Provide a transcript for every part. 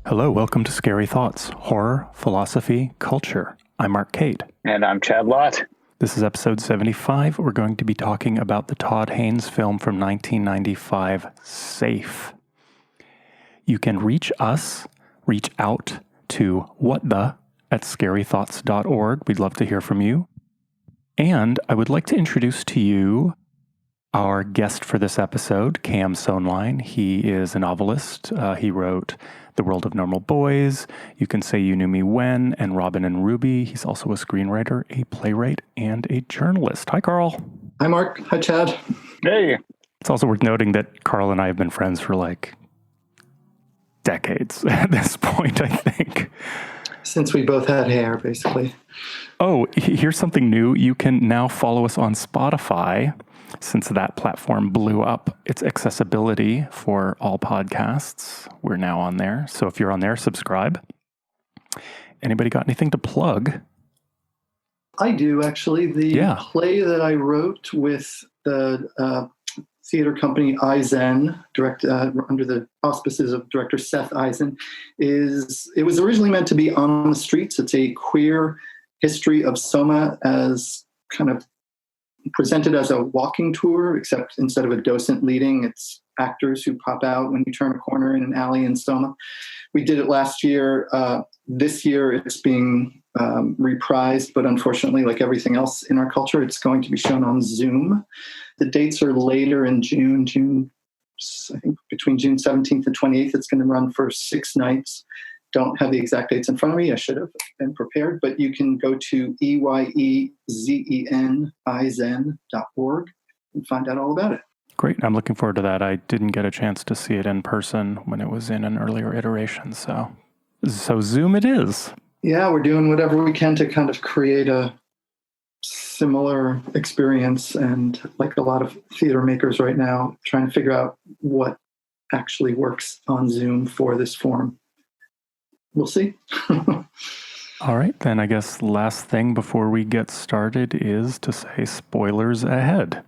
Hello, welcome to Scary Thoughts, Horror, Philosophy, Culture. I'm Mark Cate. And I'm Chad Lott. This is episode 75. We're going to be talking about the Todd Haynes film from 1995, Safe. You can reach out to whatthe@scarythoughts.org. We'd love to hear from you. And I would like to introduce to you our guest for this episode, Cam Soehnlein. He is a novelist. He wrote The World of Normal Boys, You Can Say You Knew Me When, and Robin and Ruby. He's also a screenwriter, a playwright, and a journalist. Hi, Carl. Hi, Mark. Hi, Chad. Hey. It's also worth noting that Carl and I have been friends for like decades at this point, I think. Since we both had hair, basically. Oh, here's something new. You can now follow us on Spotify. Since that platform blew up its accessibility for all podcasts, we're now on there. So if you're on there, subscribe. Anybody got anything to plug? I do, actually. The play that I wrote with the theater company Eisen, under the auspices of director Seth Eisen, it was originally meant to be on the streets. It's a queer history of Soma as kind of presented as a walking tour, except instead of a docent leading, it's actors who pop out when you turn a corner in an alley in Soma. We did it last year. This year it's being reprised, but unfortunately, like everything else in our culture, it's going to be shown on Zoom. The dates are later in June, I think between June 17th and 28th. It's going to run for 6 nights. Don't have the exact dates in front of me. I should have been prepared, but you can go to eyezen.org and find out all about it. Great. I'm looking forward to that. I didn't get a chance to see it in person when it was in an earlier iteration. So Zoom it is. Yeah, we're doing whatever we can to kind of create a similar experience. And like a lot of theater makers right now, trying to figure out what actually works on Zoom for this form. We'll see. All right, then I guess last thing before we get started is to say spoilers ahead.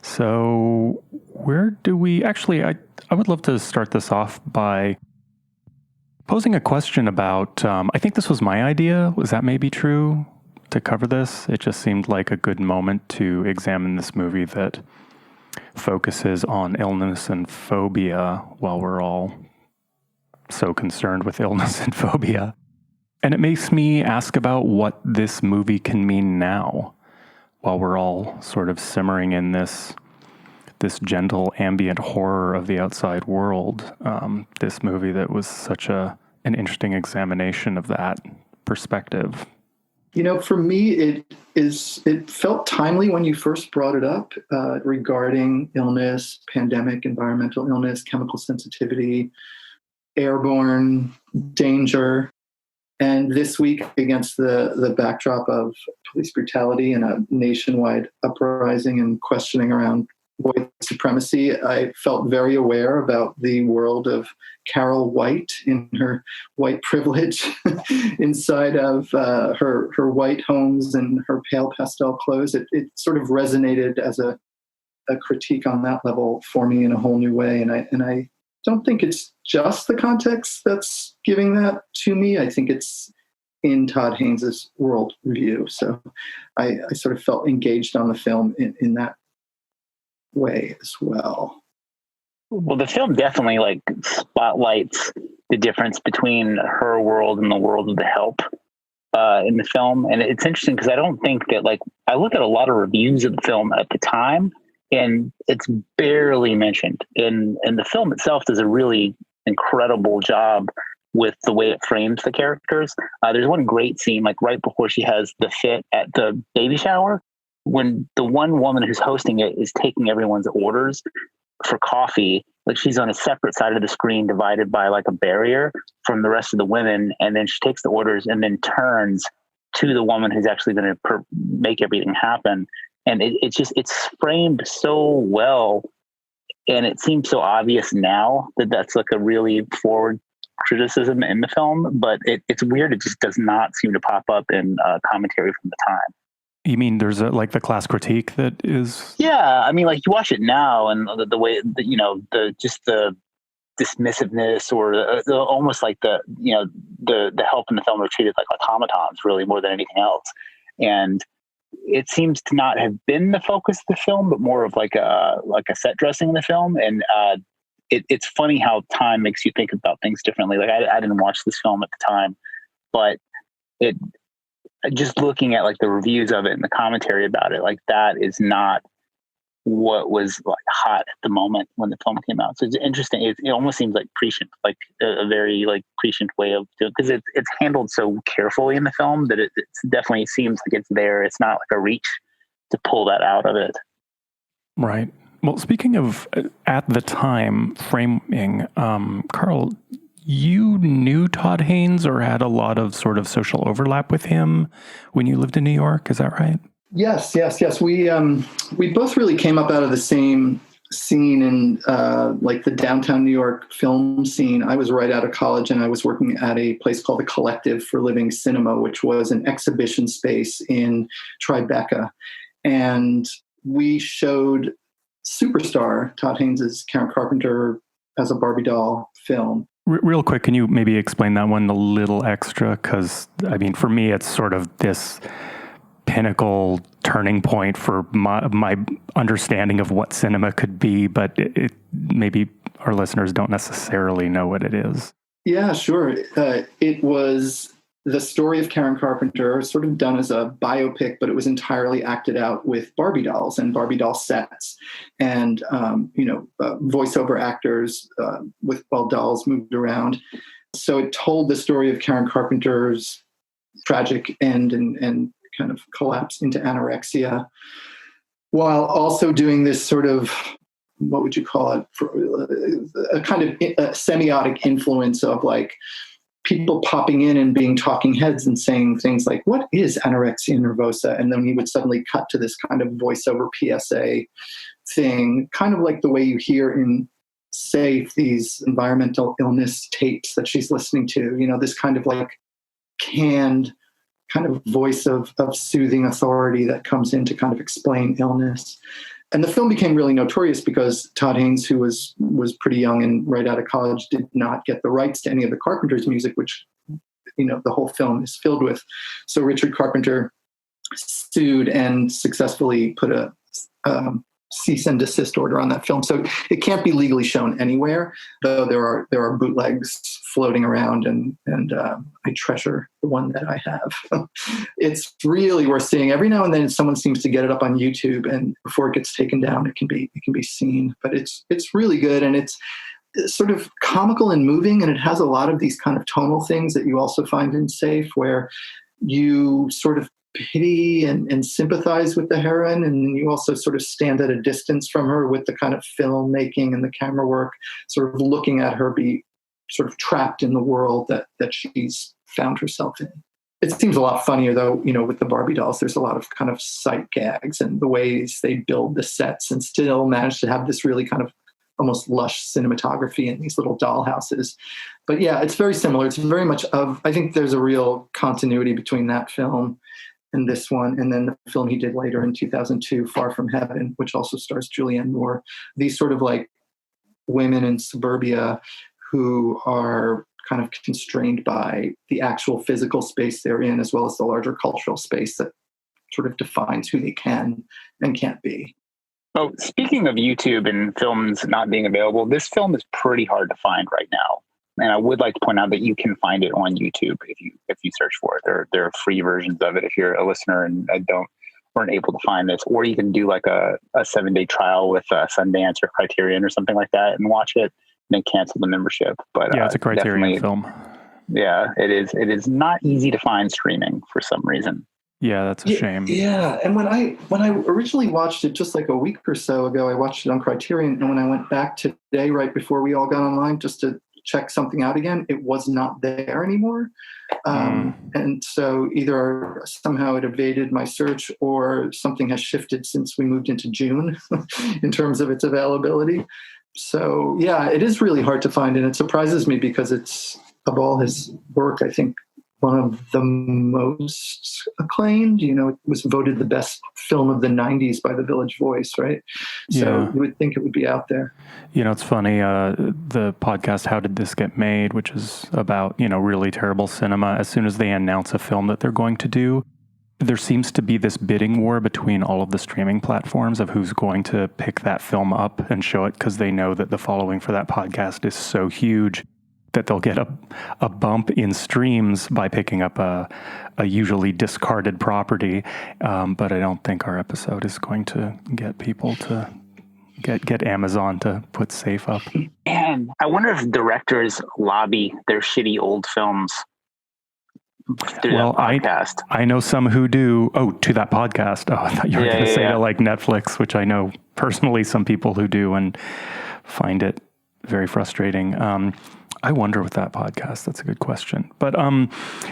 So where do we actually, I would love to start this off by posing a question about, I think this was my idea. Was that maybe true to cover this? It just seemed like a good moment to examine this movie that focuses on illness and phobia while we're all so concerned with illness and phobia. And it makes me ask about what this movie can mean now while we're all sort of simmering in this gentle ambient horror of the outside world. This movie that was such an interesting examination of that perspective. You know, for me, it felt timely when you first brought it up regarding illness, pandemic, environmental illness, chemical sensitivity, airborne danger. And this week, against the backdrop of police brutality and a nationwide uprising and questioning around white supremacy, I felt very aware about the world of Carol White in her white privilege inside of her white homes and her pale pastel clothes. It sort of resonated as a critique on that level for me in a whole new way. And I don't think it's just the context that's giving that to me. I think it's in Todd Haynes' world view. So I sort of felt engaged on the film in that way as well. Well, the film definitely spotlights the difference between her world and the world of the help in the film. And it's interesting because I don't think that I looked at a lot of reviews of the film at the time, and it's barely mentioned. And the film itself does a really incredible job with the way it frames the characters. There's one great scene, right before she has the fit at the baby shower, when the one woman who's hosting it is taking everyone's orders for coffee. She's on a separate side of the screen, divided by a barrier from the rest of the women. And then she takes the orders and then turns to the woman who's actually going to make everything happen. And it's framed so well, and it seems so obvious now that that's a really forward criticism in the film, but it's weird. It just does not seem to pop up in commentary from the time. You mean there's the class critique that is? Yeah, I mean, you watch it now, and the way that, the dismissiveness or almost like the help in the film are treated like automatons really more than anything else. And it seems to not have been the focus of the film, but more of like a set dressing in the film. And it's funny how time makes you think about things differently. Like I didn't watch this film at the time, but it just looking at like the reviews of it and the commentary about it, like that is not what was like hot at the moment when the film came out. So it's interesting. It almost seems like prescient, like a very like prescient way of doing, because it's handled so carefully in the film that it definitely seems like it's there. It's not like a reach to pull that out of it. Right. Well, speaking of at the time framing, Carl, you knew Todd Haynes or had a lot of sort of social overlap with him when you lived in New York. Is that right? Yes. We both really came up out of the same scene in like the downtown New York film scene. I was right out of college and I was working at a place called the Collective for Living Cinema, which was an exhibition space in Tribeca. And we showed Superstar, Todd Haynes' Karen Carpenter as a Barbie doll film. Real quick, can you maybe explain that one a little extra? Because, I mean, for me, it's sort of this pinnacle turning point for my understanding of what cinema could be, but maybe our listeners don't necessarily know what it is. Yeah, sure. It was the story of Karen Carpenter, sort of done as a biopic, but it was entirely acted out with Barbie dolls and Barbie doll sets and, voiceover actors while dolls moved around. So it told the story of Karen Carpenter's tragic end and kind of collapse into anorexia, while also doing this sort of, what would you call it, a kind of semiotic influence of like people popping in and being talking heads and saying things like, what is anorexia nervosa? And then he would suddenly cut to this kind of voiceover PSA thing, kind of like the way you hear in, say, these environmental illness tapes that she's listening to, this kind of like canned kind of voice of soothing authority that comes in to kind of explain illness. And the film became really notorious because Todd Haynes, who was pretty young and right out of college, did not get the rights to any of the Carpenter's music, which, the whole film is filled with. So Richard Carpenter sued and successfully put a cease and desist order on that film. So it can't be legally shown anywhere, though there are bootlegs floating around, and I treasure the one that I have. It's really worth seeing. Every now and then someone seems to get it up on YouTube, and before it gets taken down, it can be seen. But it's really good, and it's sort of comical and moving, and it has a lot of these kind of tonal things that you also find in Safe, where you sort of pity and sympathize with the heroine, and you also sort of stand at a distance from her with the kind of filmmaking and the camera work, sort of looking at her be sort of trapped in the world that she's found herself in. It seems a lot funnier, though, with the Barbie dolls. There's a lot of kind of sight gags and the ways they build the sets and still manage to have this really kind of almost lush cinematography in these little doll houses. But yeah, it's very similar. It's very much I think there's a real continuity between that film and this one, and then the film he did later in 2002, Far From Heaven, which also stars Julianne Moore. These sort of like women in suburbia who are kind of constrained by the actual physical space they're in, as well as the larger cultural space that sort of defines who they can and can't be. Oh, speaking of YouTube and films not being available, this film is pretty hard to find right now. And I would like to point out that you can find it on YouTube if you search for it. There are free versions of it if you're a listener and weren't able to find this, or you can do like a 7-day trial with Sundance or Criterion or something like that and watch it and then cancel the membership. But yeah, it's a Criterion film. Yeah, it is. It is not easy to find streaming for some reason. Yeah, that's a shame. Yeah, and when I originally watched it just like a week or so ago, I watched it on Criterion, and when I went back today, right before we all got online, just to check something out again, it was not there anymore. And so either somehow it evaded my search or something has shifted since we moved into June in terms of its availability. So yeah, it is really hard to find, and it surprises me because it's, of all his work, I think one of the most acclaimed. It was voted the best film of the 90s by the Village Voice, right? So you would think it would be out there. It's funny, the podcast How Did This Get Made, which is about, really terrible cinema, as soon as they announce a film that they're going to do, there seems to be this bidding war between all of the streaming platforms of who's going to pick that film up and show it, because they know that the following for that podcast is so huge that they'll get a bump in streams by picking up a usually discarded property. But I don't think our episode is going to get people to get Amazon to put Safe up. Man, I wonder if directors lobby their shitty old films through that podcast. I know some who do. Oh, to that podcast. Oh, I thought you were going to say to like Netflix, which I know personally some people who do and find it very frustrating. I wonder with that podcast. That's a good question. But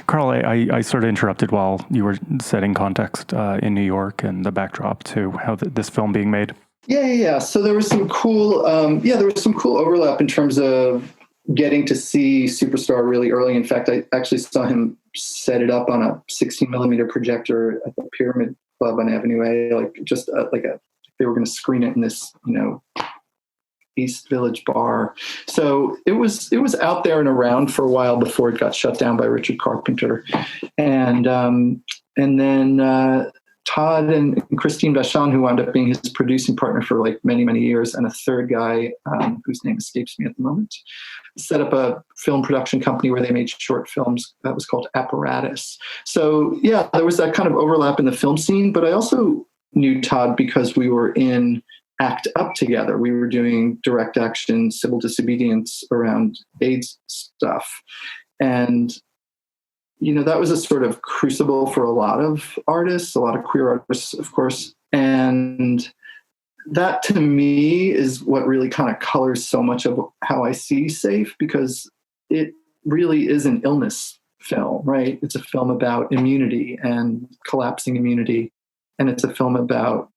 Carl, I sort of interrupted while you were setting context in New York and the backdrop to how this film being made. Yeah. So there was some cool, overlap in terms of getting to see Superstar really early. In fact, I actually saw him set it up on a 16 millimeter projector at the Pyramid Club on Avenue A, they were going to screen it in this, East Village bar. So it was out there and around for a while before it got shut down by Richard Carpenter. And then Todd and Christine Vachon, who wound up being his producing partner for like many, many years, and a third guy whose name escapes me at the moment, set up a film production company where they made short films that was called Apparatus. So yeah, there was that kind of overlap in the film scene, but I also knew Todd because we were in ACT UP together. We were doing direct action, civil disobedience around AIDS stuff. And, that was a sort of crucible for a lot of artists, a lot of queer artists, of course. And that to me is what really kind of colors so much of how I see Safe, because it really is an illness film, right? It's a film about immunity and collapsing immunity. And it's a film about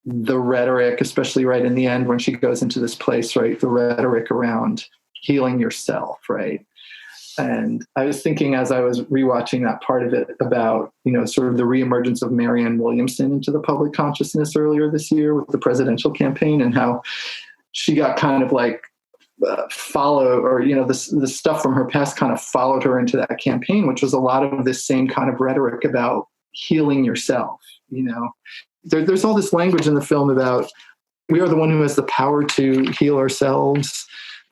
the rhetoric, especially right in the end when she goes into this place, right? The rhetoric around healing yourself, right? And I was thinking as I was rewatching that part of it about, sort of the reemergence of Marianne Williamson into the public consciousness earlier this year with the presidential campaign, and how she got kind of like follow, or, the stuff from her past kind of followed her into that campaign, which was a lot of this same kind of rhetoric about healing yourself, There's all this language in the film about we are the one who has the power to heal ourselves.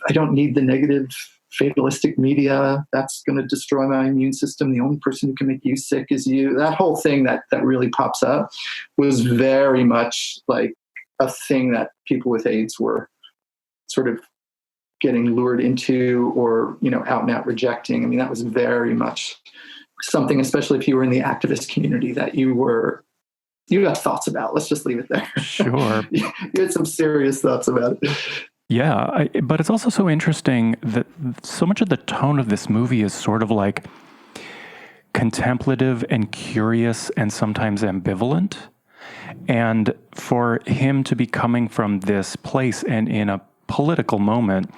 I don't need the negative fatalistic media. That's going to destroy my immune system. The only person who can make you sick is you. That whole thing that really pops up was very much like a thing that people with AIDS were sort of getting lured into or, out and out rejecting. I mean, that was very much something, especially if you were in the activist community, that you got thoughts about. Let's just leave it there. Sure. You had some serious thoughts about it. Yeah, but it's also so interesting that so much of the tone of this movie is sort of like contemplative and curious and sometimes ambivalent. And for him to be coming from this place and in a political moment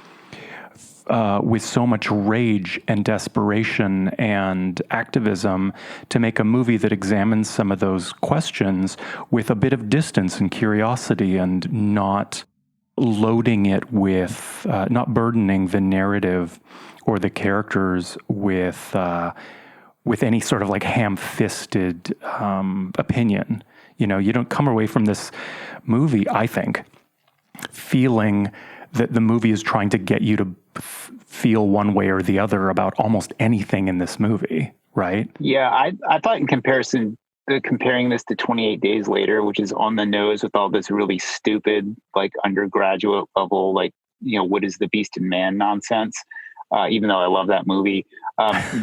with so much rage and desperation and activism, to make a movie that examines some of those questions with a bit of distance and curiosity, and not loading it with, not burdening the narrative or the characters with any sort of like ham-fisted opinion. You don't come away from this movie, I think, feeling that the movie is trying to get you to feel one way or the other about almost anything in this movie, right? Yeah, I thought in comparing this to 28 Days Later, which is on the nose with all this really stupid, like undergraduate level, like, what is the beast in man nonsense, even though I love that movie.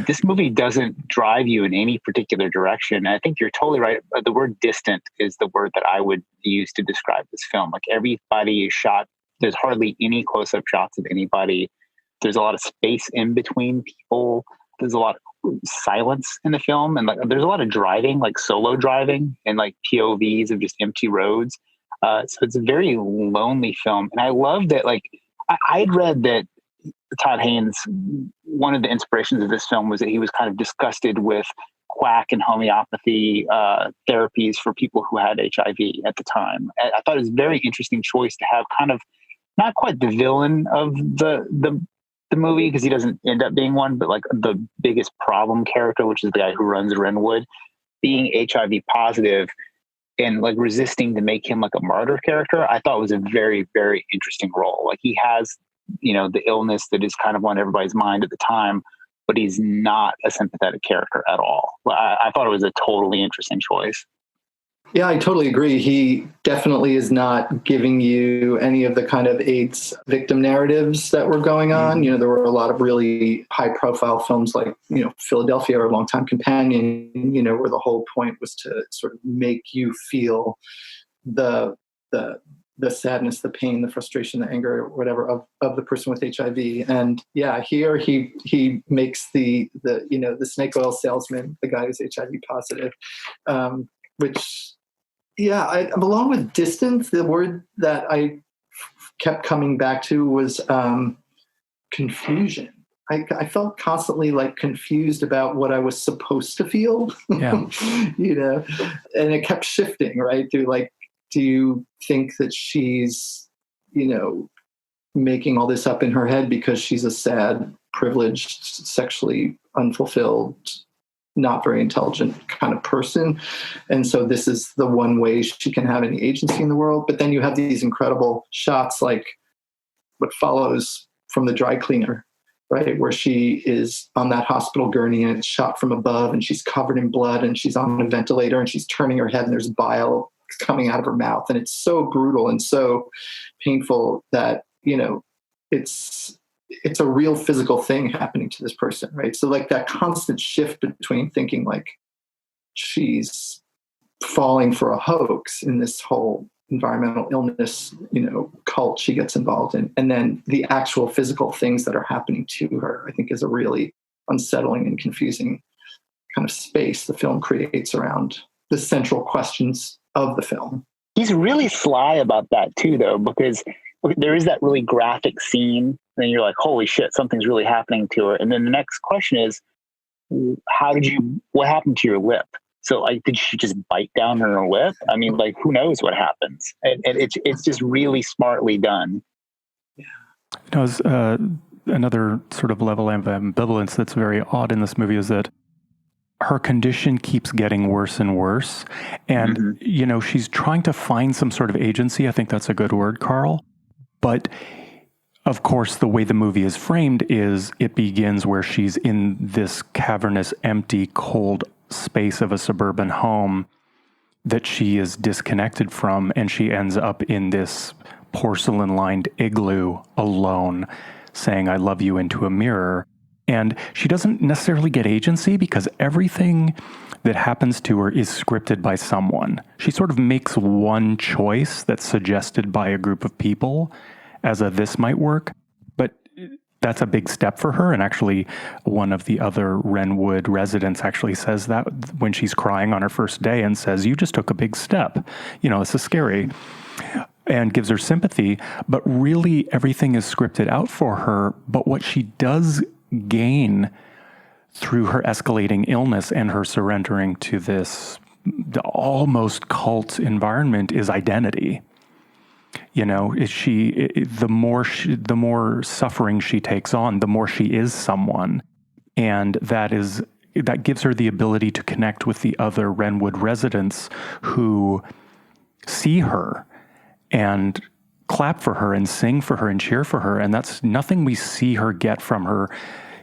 This movie doesn't drive you in any particular direction. I think you're totally right. The word distant is the word that I would use to describe this film. Like, everybody is shot. There's hardly any close-up shots of anybody. There's a lot of space in between people. There's a lot of silence in the film, and like there's a lot of driving, like solo driving, and like POVs of just empty roads. So it's a very lonely film, and I love that. Like I'd read that Todd Haynes one of the inspirations of this film was that he was kind of disgusted with quack and homeopathy therapies for people who had HIV at the time. I thought it was a very interesting choice to have kind of not quite the villain of the movie, because he doesn't end up being one, but like the biggest problem character, which is the guy who runs Renwood, being HIV positive and like resisting to make him like a martyr character. I thought was a very, very interesting role. Like he has, the illness that is kind of on everybody's mind at the time, but he's not a sympathetic character at all. I thought it was a totally interesting choice. Yeah, I totally agree. He definitely is not giving you any of the kind of AIDS victim narratives that were going on. There were a lot of really high profile films like, Philadelphia or Longtime Companion, where the whole point was to sort of make you feel the sadness, the pain, the frustration, the anger, whatever of the person with HIV. And yeah, here he makes the snake oil salesman, the guy who's HIV positive, which, yeah, along with distance, the word that I kept coming back to was confusion. I felt constantly like confused about what I was supposed to feel, Yeah. And it kept shifting, right? Do you think that she's, making all this up in her head because she's a sad, privileged, sexually unfulfilled, not very intelligent kind of person, and so this is the one way she can have any agency in the world? But then you have these incredible shots like what follows from the dry cleaner, right, where she is on that hospital gurney and it's shot from above and she's covered in blood and she's on a ventilator and she's turning her head and there's bile coming out of her mouth, and it's so brutal and so painful that it's a real physical thing happening to this person, right? So like that constant shift between thinking like she's falling for a hoax in this whole environmental illness, cult she gets involved in, and then the actual physical things that are happening to her, I think is a really unsettling and confusing kind of space the film creates around the central questions of the film. He's really sly about that too, though, because there is that really graphic scene and you're like, holy shit, something's really happening to her. And then the next question is, what happened to your lip? So like, did she just bite down her lip? I mean, like, who knows what happens? And it's just really smartly done. Yeah. Another sort of level of ambivalence that's very odd in this movie is that her condition keeps getting worse and worse. And, she's trying to find some sort of agency. I think that's a good word, Carl. But of course, the way the movie is framed is it begins where she's in this cavernous, empty, cold space of a suburban home that she is disconnected from, and she ends up in this porcelain-lined igloo alone, saying, I love you into a mirror. And she doesn't necessarily get agency because everything that happens to her is scripted by someone. She sort of makes one choice that's suggested by a group of people as this might work, but that's a big step for her. And actually, one of the other Renwood residents actually says that when she's crying on her first day and says, you just took a big step. This is scary, and gives her sympathy. But really, everything is scripted out for her. But what she does gain through her escalating illness and her surrendering to this almost cult environment is identity. The more suffering she takes on, the more she is someone. And that gives her the ability to connect with the other Renwood residents who see her and clap for her and sing for her and cheer for her. And that's nothing we see her get from her.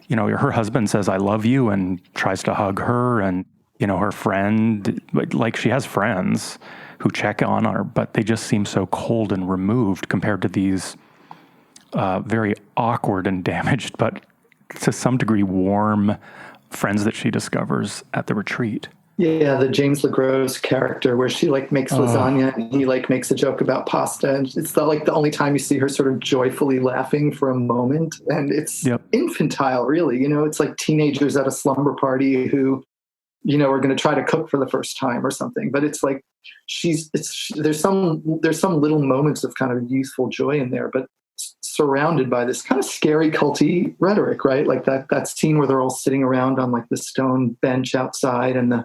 Her husband says, I love you, and tries to hug her. And, her friend, like she has friends who check on her, but they just seem so cold and removed compared to these very awkward and damaged, but to some degree warm friends that she discovers at the retreat. Yeah, the James LeGros character where she makes lasagna and he makes a joke about pasta, and it's the only time you see her sort of joyfully laughing for a moment, and it's infantile, really. It's like teenagers at a slumber party who are going to try to cook for the first time or something. But it's like there's some little moments of kind of youthful joy in there, but surrounded by this kind of scary culty rhetoric, right? Like that scene where they're all sitting around on like the stone bench outside, and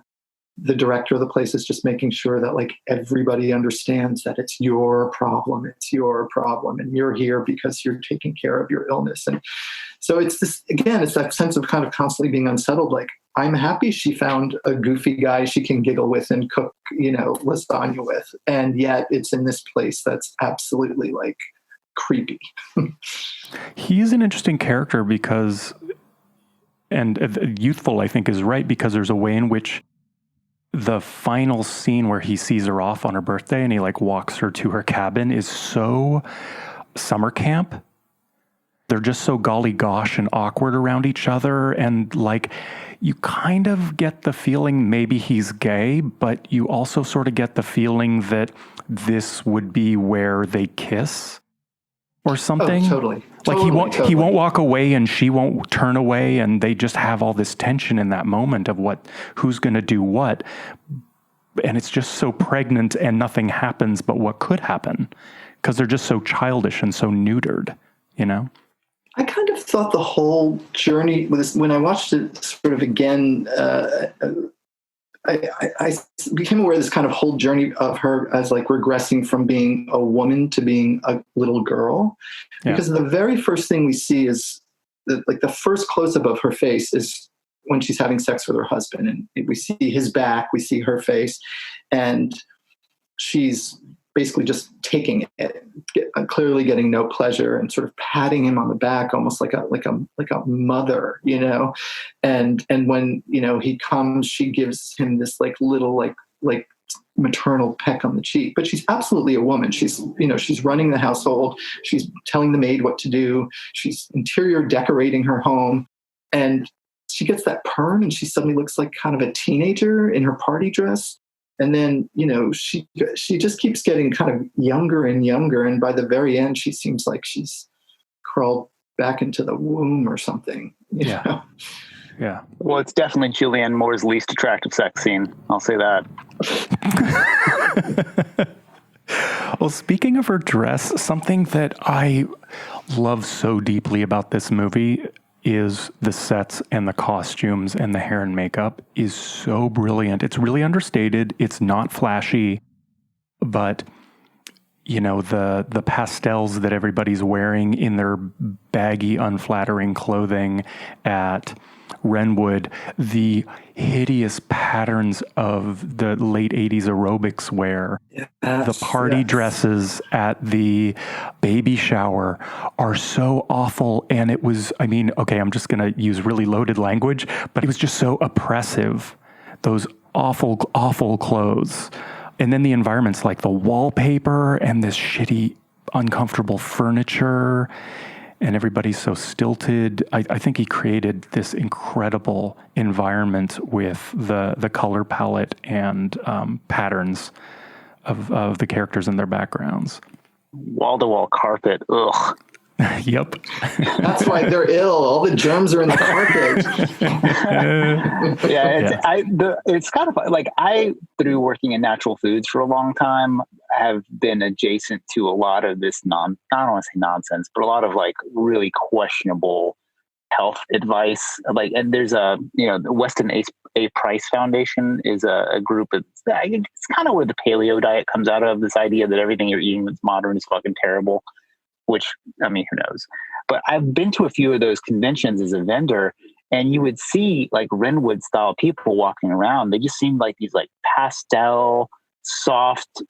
the director of the place is just making sure that like everybody understands that it's your problem, and you're here because you're taking care of your illness. And so it's this, again, it's that sense of kind of constantly being unsettled. Like, I'm happy she found a goofy guy she can giggle with and cook, lasagna with. And yet it's in this place that's absolutely like creepy. He's an interesting character because, and youthful, I think, is right, because there's a way in which the final scene where he sees her off on her birthday and he like walks her to her cabin is so summer camp. They're just so golly gosh and awkward around each other. And like, you kind of get the feeling maybe he's gay, but you also sort of get the feeling that this would be where they kiss or something. Oh, totally. Like he won't walk away and she won't turn away, and they just have all this tension in that moment of who's going to do what. And it's just so pregnant and nothing happens but what could happen because they're just so childish and so neutered, I kind of thought the whole journey with this, when I watched it sort of again, I became aware of this kind of whole journey of her as like regressing from being a woman to being a little girl. Yeah. Because the very first thing we see is the first close-up of her face is when she's having sex with her husband, and we see his back, we see her face, and she's basically just taking it, clearly getting no pleasure, and sort of patting him on the back, almost like a mother, And when he comes, she gives him this like little like maternal peck on the cheek. But she's absolutely a woman. She's she's running the household. She's telling the maid what to do. She's interior decorating her home, and she gets that perm, and she suddenly looks like kind of a teenager in her party dress. And then, she just keeps getting kind of younger and younger. And by the very end, she seems like she's crawled back into the womb or something. You know? Yeah. Well, it's definitely Julianne Moore's least attractive sex scene. I'll say that. Well, speaking of her dress, something that I love so deeply about this movie is the sets and the costumes and the hair and makeup is so brilliant. It's really understated. It's not flashy, but the pastels that everybody's wearing in their baggy, unflattering clothing at Renwood, the hideous patterns of the late 80s aerobics wear, the party dresses at the baby shower are so awful. And it was, I'm just going to use really loaded language, but it was just so oppressive. Those awful, awful clothes. And then the environments like the wallpaper and this shitty, uncomfortable furniture, and everybody's so stilted. I think he created this incredible environment with the color palette and patterns of the characters and their backgrounds. Wall-to-wall carpet. Ugh. Yep. That's why they're ill. All the germs are in the carpet. It's kind of like through working in natural foods for a long time, have been adjacent to a lot of this I don't want to say nonsense, but a lot of like really questionable health advice. Like, and there's the Weston A. Price Foundation is a group. It's kind of where the paleo diet comes out of, this idea that everything you're eating that's modern is fucking terrible. Which, who knows? But I've been to a few of those conventions as a vendor, and you would see like Renwood style people walking around. They just seemed like these like pastel, soft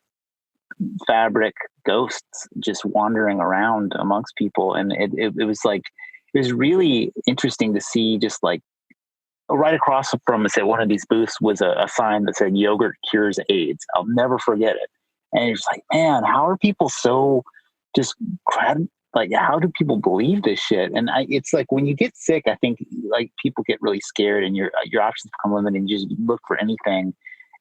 fabric ghosts just wandering around amongst people. And it was really interesting to see, just like right across from us at one of these booths was a sign that said "Yogurt cures AIDS." I'll never forget it. And it's like, man, how are people so just like, how do people believe this shit? And it's like, when you get sick, I think like people get really scared and your options become limited and you just look for anything.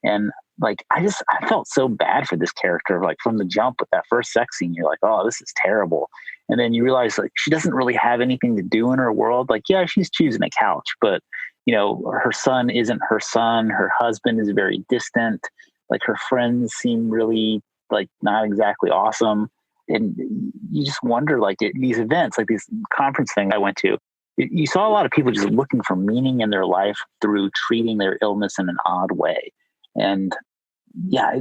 And like, I felt so bad for this character. Like from the jump with that first sex scene, you're like, oh, this is terrible. And then you realize like, she doesn't really have anything to do in her world. Like, yeah, she's choosing a couch, but her son isn't her son. Her husband is very distant. Like her friends seem really like not exactly awesome. and you just wonder, like at these events, like these conference thing I went to, you saw a lot of people just looking for meaning in their life through treating their illness in an odd way. And yeah,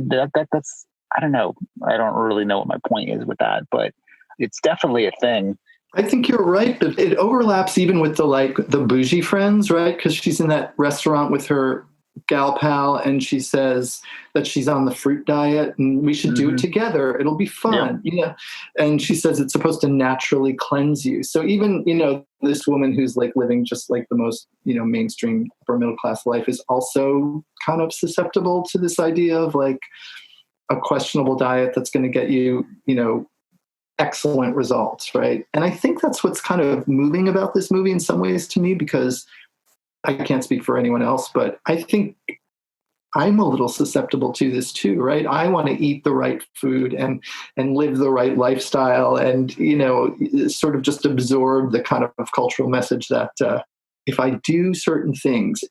that's, I don't know. I don't really know what my point is with that, but it's definitely a thing. I think you're right, but it overlaps even with the bougie friends, right? Because she's in that restaurant with her gal pal and she says that she's on the fruit diet and we should do it together. It'll be fun, And she says it's supposed to naturally cleanse you. So even, this woman who's like living just like the most, mainstream upper middle class life is also kind of susceptible to this idea of like a questionable diet that's going to get you, excellent results, right? And I think that's what's kind of moving about this movie in some ways to me, because I can't speak for anyone else, but I think I'm a little susceptible to this too, right? I want to eat the right food and live the right lifestyle and, sort of just absorb the kind of cultural message that if I do certain things,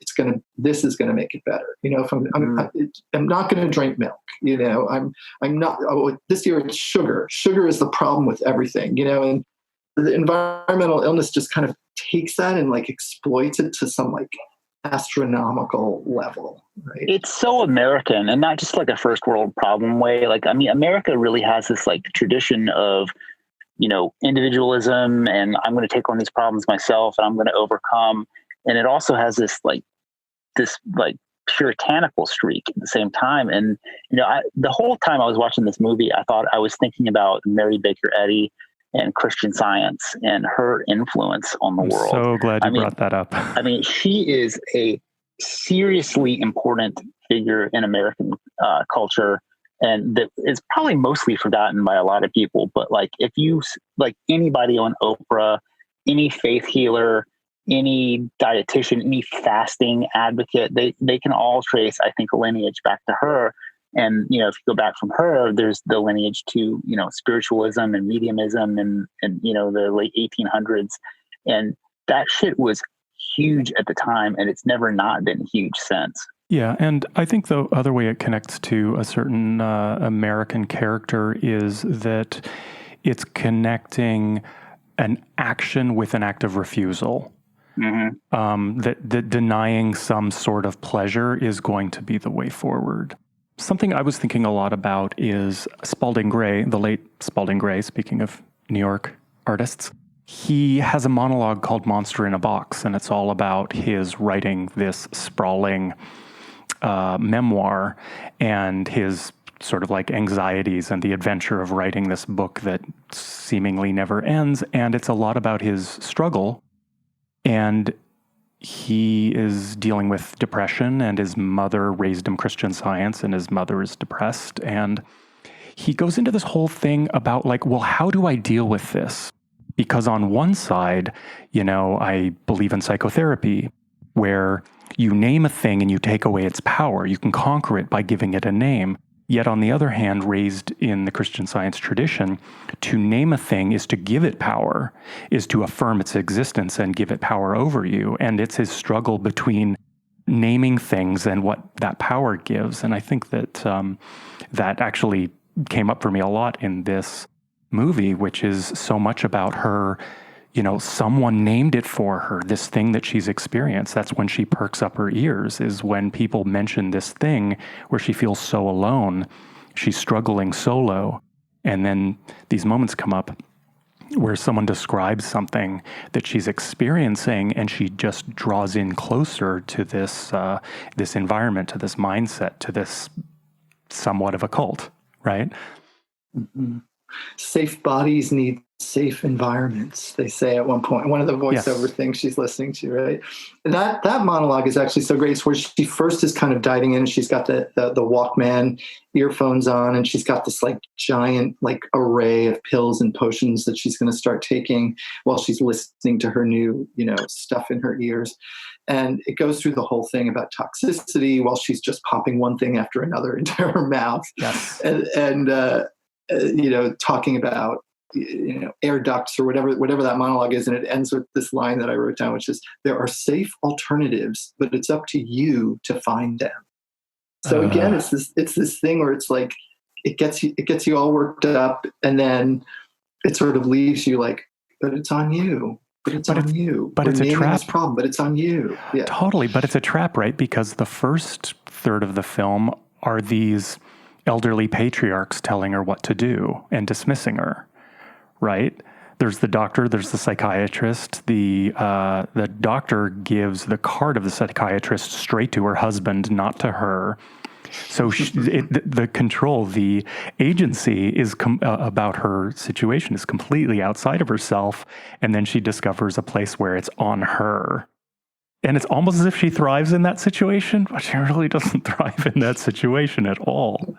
this is going to make it better. If I'm not going to drink milk, I'm not, this year it's sugar. Sugar is the problem with everything, and the environmental illness just kind of takes that and like exploits it to some like astronomical level, right? It's so American, and not just like a first world problem way. Like, I mean, America really has this like tradition of, individualism, and I'm going to take on these problems myself and I'm going to overcome. And it also has this puritanical streak at the same time. And, the whole time I was watching this movie, I thought I was thinking about Mary Baker Eddy and Christian Science and her influence on the world. So glad you brought that up. I mean, she is a seriously important figure in American culture, and that is probably mostly forgotten by a lot of people. But like, if you like anybody on Oprah, any faith healer, any dietitian, any fasting advocate, they can all trace, I think, a lineage back to her. And, if you go back from her, there's the lineage to, spiritualism and mediumism and the late 1800s. And that shit was huge at the time, and it's never not been huge since. Yeah, and I think the other way it connects to a certain American character is that it's connecting an action with an act of refusal. That denying some sort of pleasure is going to be the way forward. Something I was thinking a lot about is Spalding Gray, the late Spalding Gray, speaking of New York artists. He has a monologue called Monster in a Box, and it's all about his writing this sprawling memoir and his sort of like anxieties and the adventure of writing this book that seemingly never ends. And it's a lot about his struggle. And he is dealing with depression, and his mother raised him Christian Science, and his mother is depressed. And he goes into this whole thing about like, well, how do I deal with this? Because on one side, I believe in psychotherapy, where you name a thing and you take away its power. You can conquer it by giving it a name. Yet on the other hand, raised in the Christian Science tradition, to name a thing is to give it power, is to affirm its existence and give it power over you. And it's his struggle between naming things and what that power gives. And I think that that actually came up for me a lot in this movie, which is so much about her, someone named it for her, this thing that she's experienced. That's when she perks up her ears, is when people mention this thing where she feels so alone. She's struggling solo. And then these moments come up where someone describes something that she's experiencing, and she just draws in closer to this this environment, to this mindset, to this somewhat of a cult, right? Mm-hmm. Safe bodies need safe environments, they say at one point. One of the voiceover things she's listening to, right? And that monologue is actually so great. It's where she first is kind of diving in, and she's got the Walkman earphones on, and she's got this like giant like array of pills and potions that she's going to start taking while she's listening to her new, stuff in her ears. And it goes through the whole thing about toxicity while she's just popping one thing after another into her mouth. Yes. And talking about, air ducts or whatever that monologue is. And it ends with this line that I wrote down, which is, there are safe alternatives, but it's up to you to find them. So again, it's this thing where it's like, it gets you all worked up, and then it sort of leaves you like, but it's on you. But it's on you. But we're it's a naming trap. this problem, but it's on you. Yeah. Totally. But it's a trap, right? Because the first third of the film are these elderly patriarchs telling her what to do and dismissing her, right? There's the doctor, there's the psychiatrist. The doctor gives the card of the psychiatrist straight to her husband, not to her. So the control, the agency is about her situation is completely outside of herself. And then she discovers a place where it's on her. And it's almost as if she thrives in that situation, but she really doesn't thrive in that situation at all.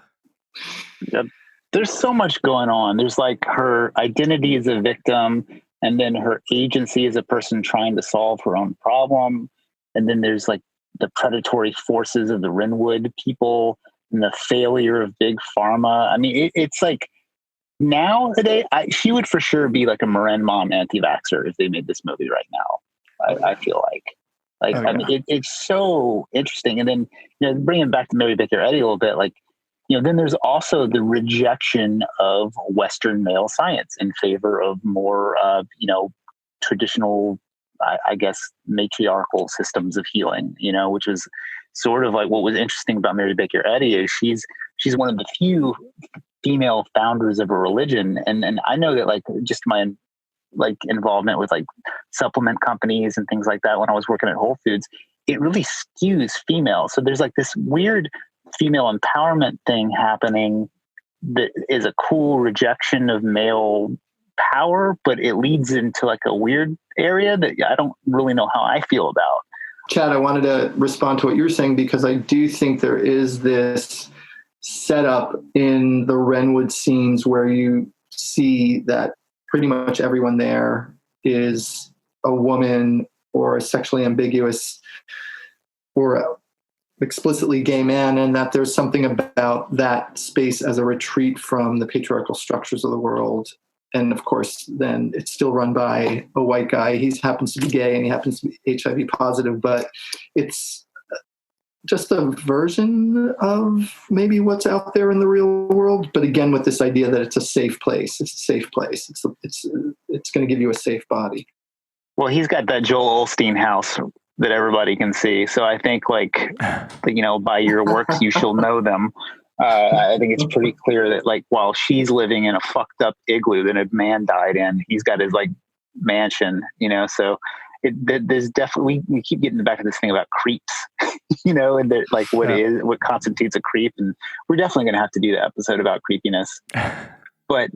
Yep. There's so much going on. There's like her identity as a victim, and then her agency as a person trying to solve her own problem. And then there's like the predatory forces of the Renwood people and the failure of big pharma. I mean, it's like nowadays, she would for sure be like a Marin Mom anti-vaxxer if they made this movie right now. I feel like. Oh, yeah. I mean, it's so interesting. And then, bringing back to Mary Baker Eddy a little bit, like, then there's also the rejection of Western male science in favor of more, traditional, I guess, matriarchal systems of healing, which is sort of like what was interesting about Mary Baker Eddy is she's one of the few female founders of a religion. And I know that like just my like involvement with like supplement companies and things like that when I was working at Whole Foods, it really skews female. So there's like this weird female empowerment thing happening that is a cool rejection of male power, but it leads into like a weird area that I don't really know how I feel about. Chad, I wanted to respond to what you were saying because I do think there is this setup in the Renwood scenes where you see that pretty much everyone there is a woman or a sexually ambiguous or explicitly gay man, and that there's something about that space as a retreat from the patriarchal structures of the world. And of course, then it's still run by a white guy. He happens to be gay and he happens to be HIV positive, but it's just a version of maybe what's out there in the real world. But again, with this idea that it's a safe place. It's a safe place. It's going to give you a safe body. Well, he's got that Joel Osteen house that everybody can see. So I think like, by your works, you shall know them. I think it's pretty clear that like, while she's living in a fucked up igloo that a man died in, he's got his like mansion, so there's definitely, we keep getting back to this thing about creeps, and like what constitutes a creep. And we're definitely going to have to do the episode about creepiness, but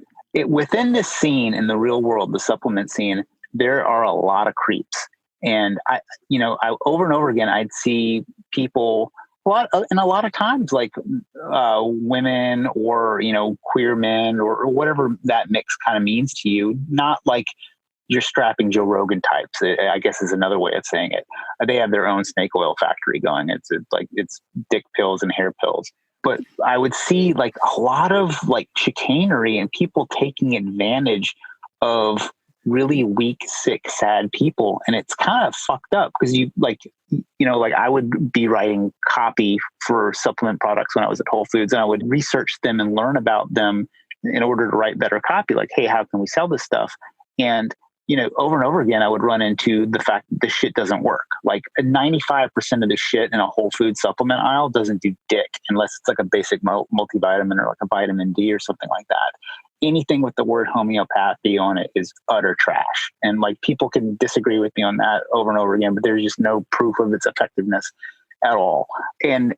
within this scene in the real world, the supplement scene, there are a lot of creeps. And I over and over again, I'd see people a lot of times like women or, queer men or whatever that mix kind of means to you, not like your strapping Joe Rogan types, I guess is another way of saying it. They have their own snake oil factory going. It's dick pills and hair pills. But I would see like a lot of like chicanery and people taking advantage of really weak, sick, sad people. And it's kind of fucked up because I would be writing copy for supplement products when I was at Whole Foods, and I would research them and learn about them in order to write better copy. Like, hey, how can we sell this stuff? And over and over again, I would run into the fact that this shit doesn't work. Like 95% of the shit in a Whole Food supplement aisle doesn't do dick unless it's like a basic multivitamin or like a vitamin D or something like that. Anything with the word homeopathy on it is utter trash. And like people can disagree with me on that over and over again, but there's just no proof of its effectiveness at all. And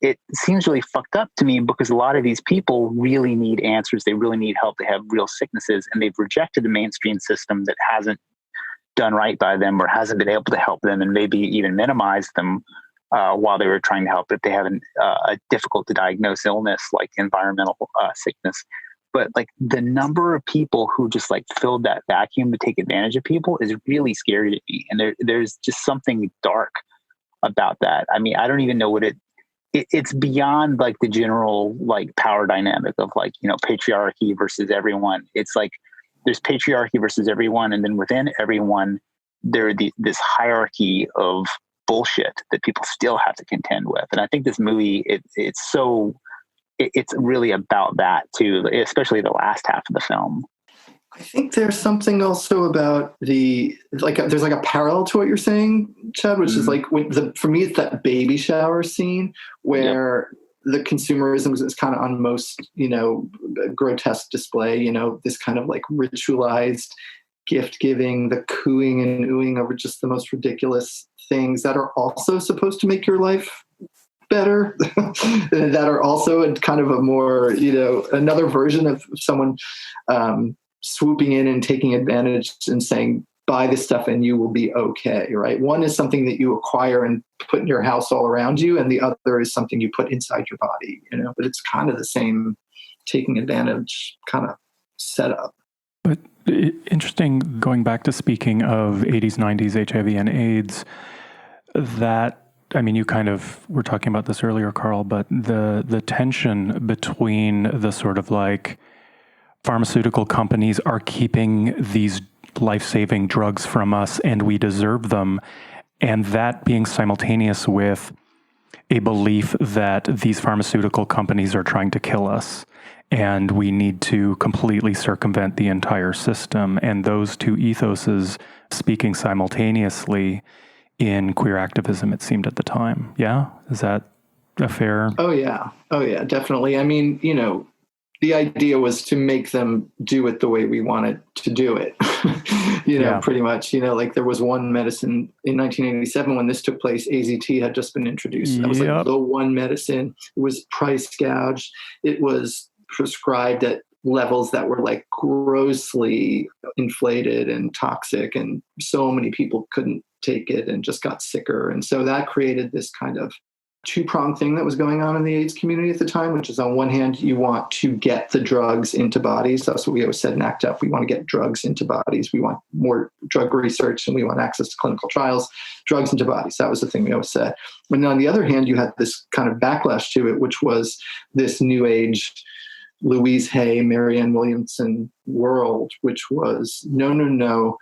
it seems really fucked up to me because a lot of these people really need answers. They really need help. They have real sicknesses, and they've rejected the mainstream system that hasn't done right by them or hasn't been able to help them and maybe even minimize them while they were trying to help if they have a difficult to diagnose illness like environmental sickness. But like the number of people who just like filled that vacuum to take advantage of people is really scary to me. And there's just something dark about that. I mean, I don't even know what it's beyond like the general like power dynamic of like, patriarchy versus everyone. It's like there's patriarchy versus everyone. And then within everyone, there's this hierarchy of bullshit that people still have to contend with. And I think this movie, it's really about that too, especially the last half of the film. I think there's something also about there's like a parallel to what you're saying, Chad, which is like for me, it's that baby shower scene where the consumerism is kind of on most, grotesque display, this kind of like ritualized gift giving, the cooing and oohing over just the most ridiculous things that are also supposed to make your life better, that are also a kind of a more, another version of someone swooping in and taking advantage and saying, buy this stuff and you will be okay, right? One is something that you acquire and put in your house all around you, and the other is something you put inside your body, but it's kind of the same taking advantage kind of setup. But interesting, going back to speaking of 80s, 90s HIV and AIDS, you kind of were talking about this earlier, Carl, but the tension between the sort of like pharmaceutical companies are keeping these life-saving drugs from us and we deserve them, and that being simultaneous with a belief that these pharmaceutical companies are trying to kill us and we need to completely circumvent the entire system, and those two ethoses speaking simultaneously in queer activism, it seemed at the time. Yeah? Is that a fair? Oh yeah, definitely. I mean, the idea was to make them do it the way we wanted to do it, pretty much, like there was one medicine in 1987 when this took place, AZT had just been introduced. That was like the one medicine. It was price gouged. It was prescribed at levels that were like grossly inflated and toxic. And so many people couldn't take it and just got sicker. And so that created this kind of two-pronged thing that was going on in the AIDS community at the time, which is on one hand, you want to get the drugs into bodies. That's what we always said in ACT UP. We want to get drugs into bodies. We want more drug research and we want access to clinical trials, drugs into bodies. That was the thing we always said. And on the other hand, you had this kind of backlash to it, which was this new age Louise Hay, Marianne Williamson world, which was no,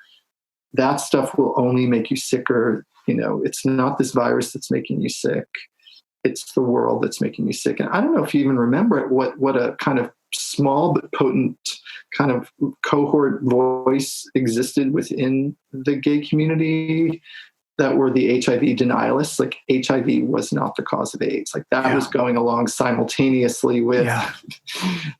that stuff will only make you sicker. It's not this virus that's making you sick. It's the world that's making you sick. And I don't know if you even remember what a kind of small but potent kind of cohort voice existed within the gay community that were the HIV denialists. Like HIV was not the cause of AIDS. Like that was going along simultaneously with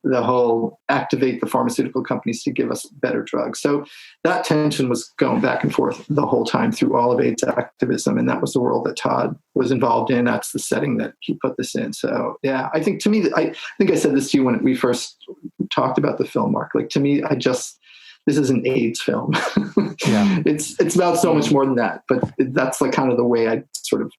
the whole activate the pharmaceutical companies to give us better drugs. So that tension was going back and forth the whole time through all of AIDS activism. And that was the world that Todd was involved in. That's the setting that he put this in. So yeah, I think to me, I think I said this to you when we first talked about the film, Mark. Like to me, this is an AIDS film. It's about so much more than that, but that's like kind of the way I sort of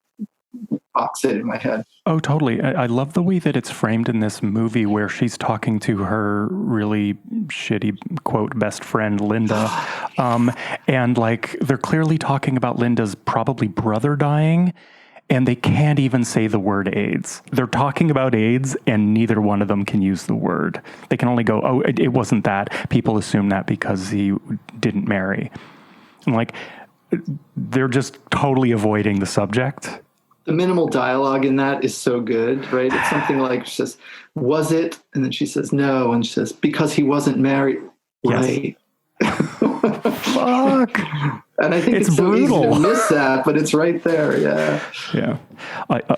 box it in my head. Oh, totally. I love the way that it's framed in this movie where she's talking to her really shitty, quote, best friend, Linda. And like, they're clearly talking about Linda's probably brother dying, and they can't even say the word AIDS. They're talking about AIDS, and neither one of them can use the word. They can only go, oh, it wasn't that. People assume that because he didn't marry. And like, they're just totally avoiding the subject. The minimal dialogue in that is so good, right? It's something like, she says, was it? And then she says, no. And she says, because he wasn't married. Yes. Right. Fuck. And I think it's so brutal. Easy to miss that, but it's right there. Yeah. Yeah.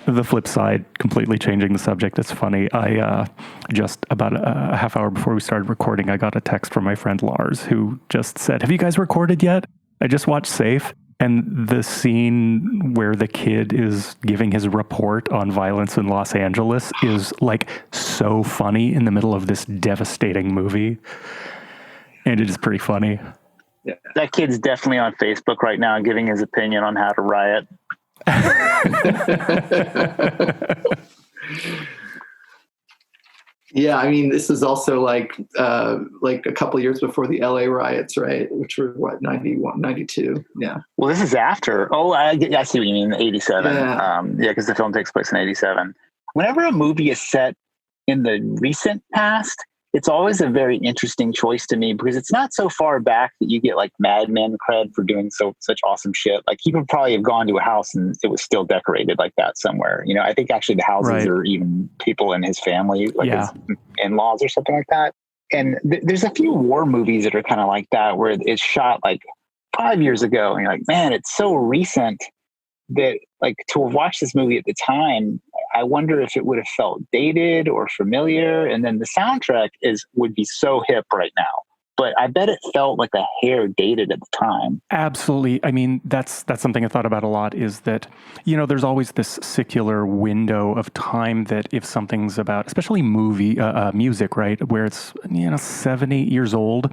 The flip side, completely changing the subject. It's funny. I just about a half hour before we started recording, I got a text from my friend Lars, who just said, have you guys recorded yet? I just watched Safe. And the scene where the kid is giving his report on violence in Los Angeles is like so funny in the middle of this devastating movie. And it is pretty funny. Yeah. That kid's definitely on Facebook right now giving his opinion on how to riot. Yeah, I mean, this is also like a couple of years before the LA riots, right? Which were what, 91, 92? Yeah. Well, this is after. Oh, I see what you mean, 87. Yeah, because the film takes place in 87. Whenever a movie is set in the recent past, it's always a very interesting choice to me because it's not so far back that you get like Mad Men cred for doing such awesome shit. Like he would probably have gone to a house and it was still decorated like that somewhere. You know, I think actually the houses are even people in his family, like his in-laws or something like that. And there's a few war movies that are kind of like that where it's shot like 5 years ago and you're like, man, it's so recent that like to watch this movie at the time, I wonder if it would have felt dated or familiar. And then the soundtrack would be so hip right now, but I bet it felt like a hair dated at the time. Absolutely. I mean, that's something I thought about a lot is that, you know, there's always this secular window of time that if something's about, especially music, right, where it's, 7, 8 years old,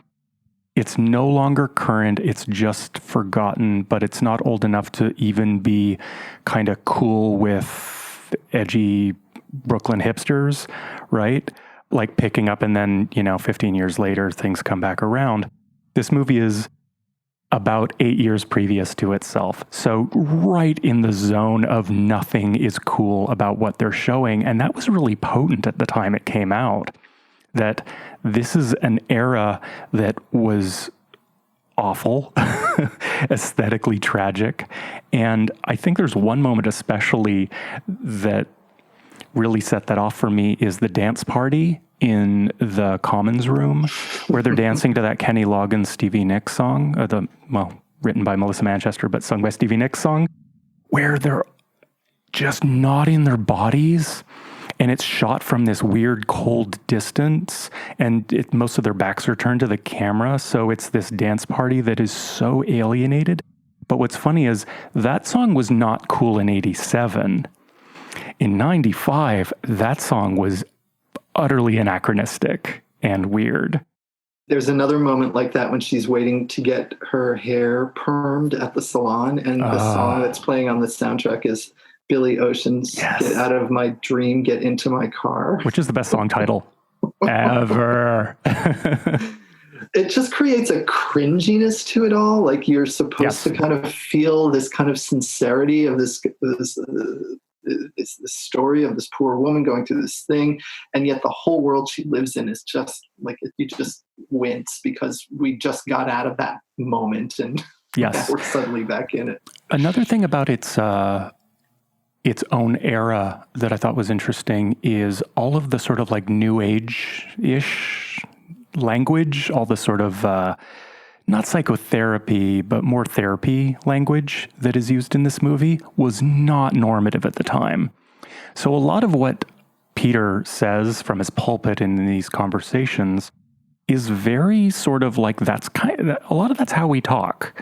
it's no longer current, it's just forgotten, but it's not old enough to even be kind of cool with edgy Brooklyn hipsters, right? Like picking up and then, 15 years later, things come back around. This movie is about 8 years previous to itself. So right in the zone of nothing is cool about what they're showing. And that was really potent at the time it came out. That this is an era that was awful, aesthetically tragic. And I think there's one moment especially that really set that off for me is the dance party in the Commons room where they're dancing to that Kenny Loggins Stevie Nicks song, written by Melissa Manchester, but sung by Stevie Nicks song, where they're just nodding their bodies. And it's shot from this weird cold distance, and most of their backs are turned to the camera. So it's this dance party that is so alienated. But what's funny is that song was not cool in 87. In 95, that song was utterly anachronistic and weird. There's another moment like that when she's waiting to get her hair permed at the salon, and the song that's playing on the soundtrack is Billy Ocean's Get Out of My Dream, Get Into My Car. Which is the best song title ever. It just creates a cringiness to it all. Like you're supposed to kind of feel this kind of sincerity of this story of this poor woman going through this thing. And yet the whole world she lives in is just like, you just wince because we just got out of that moment. And now we're suddenly back in it. Another thing about its own era that I thought was interesting is all of the sort of like new age-ish language, all the sort of not psychotherapy, but more therapy language that is used in this movie was not normative at the time. So a lot of what Peter says from his pulpit in these conversations is very sort of like a lot of that's how we talk.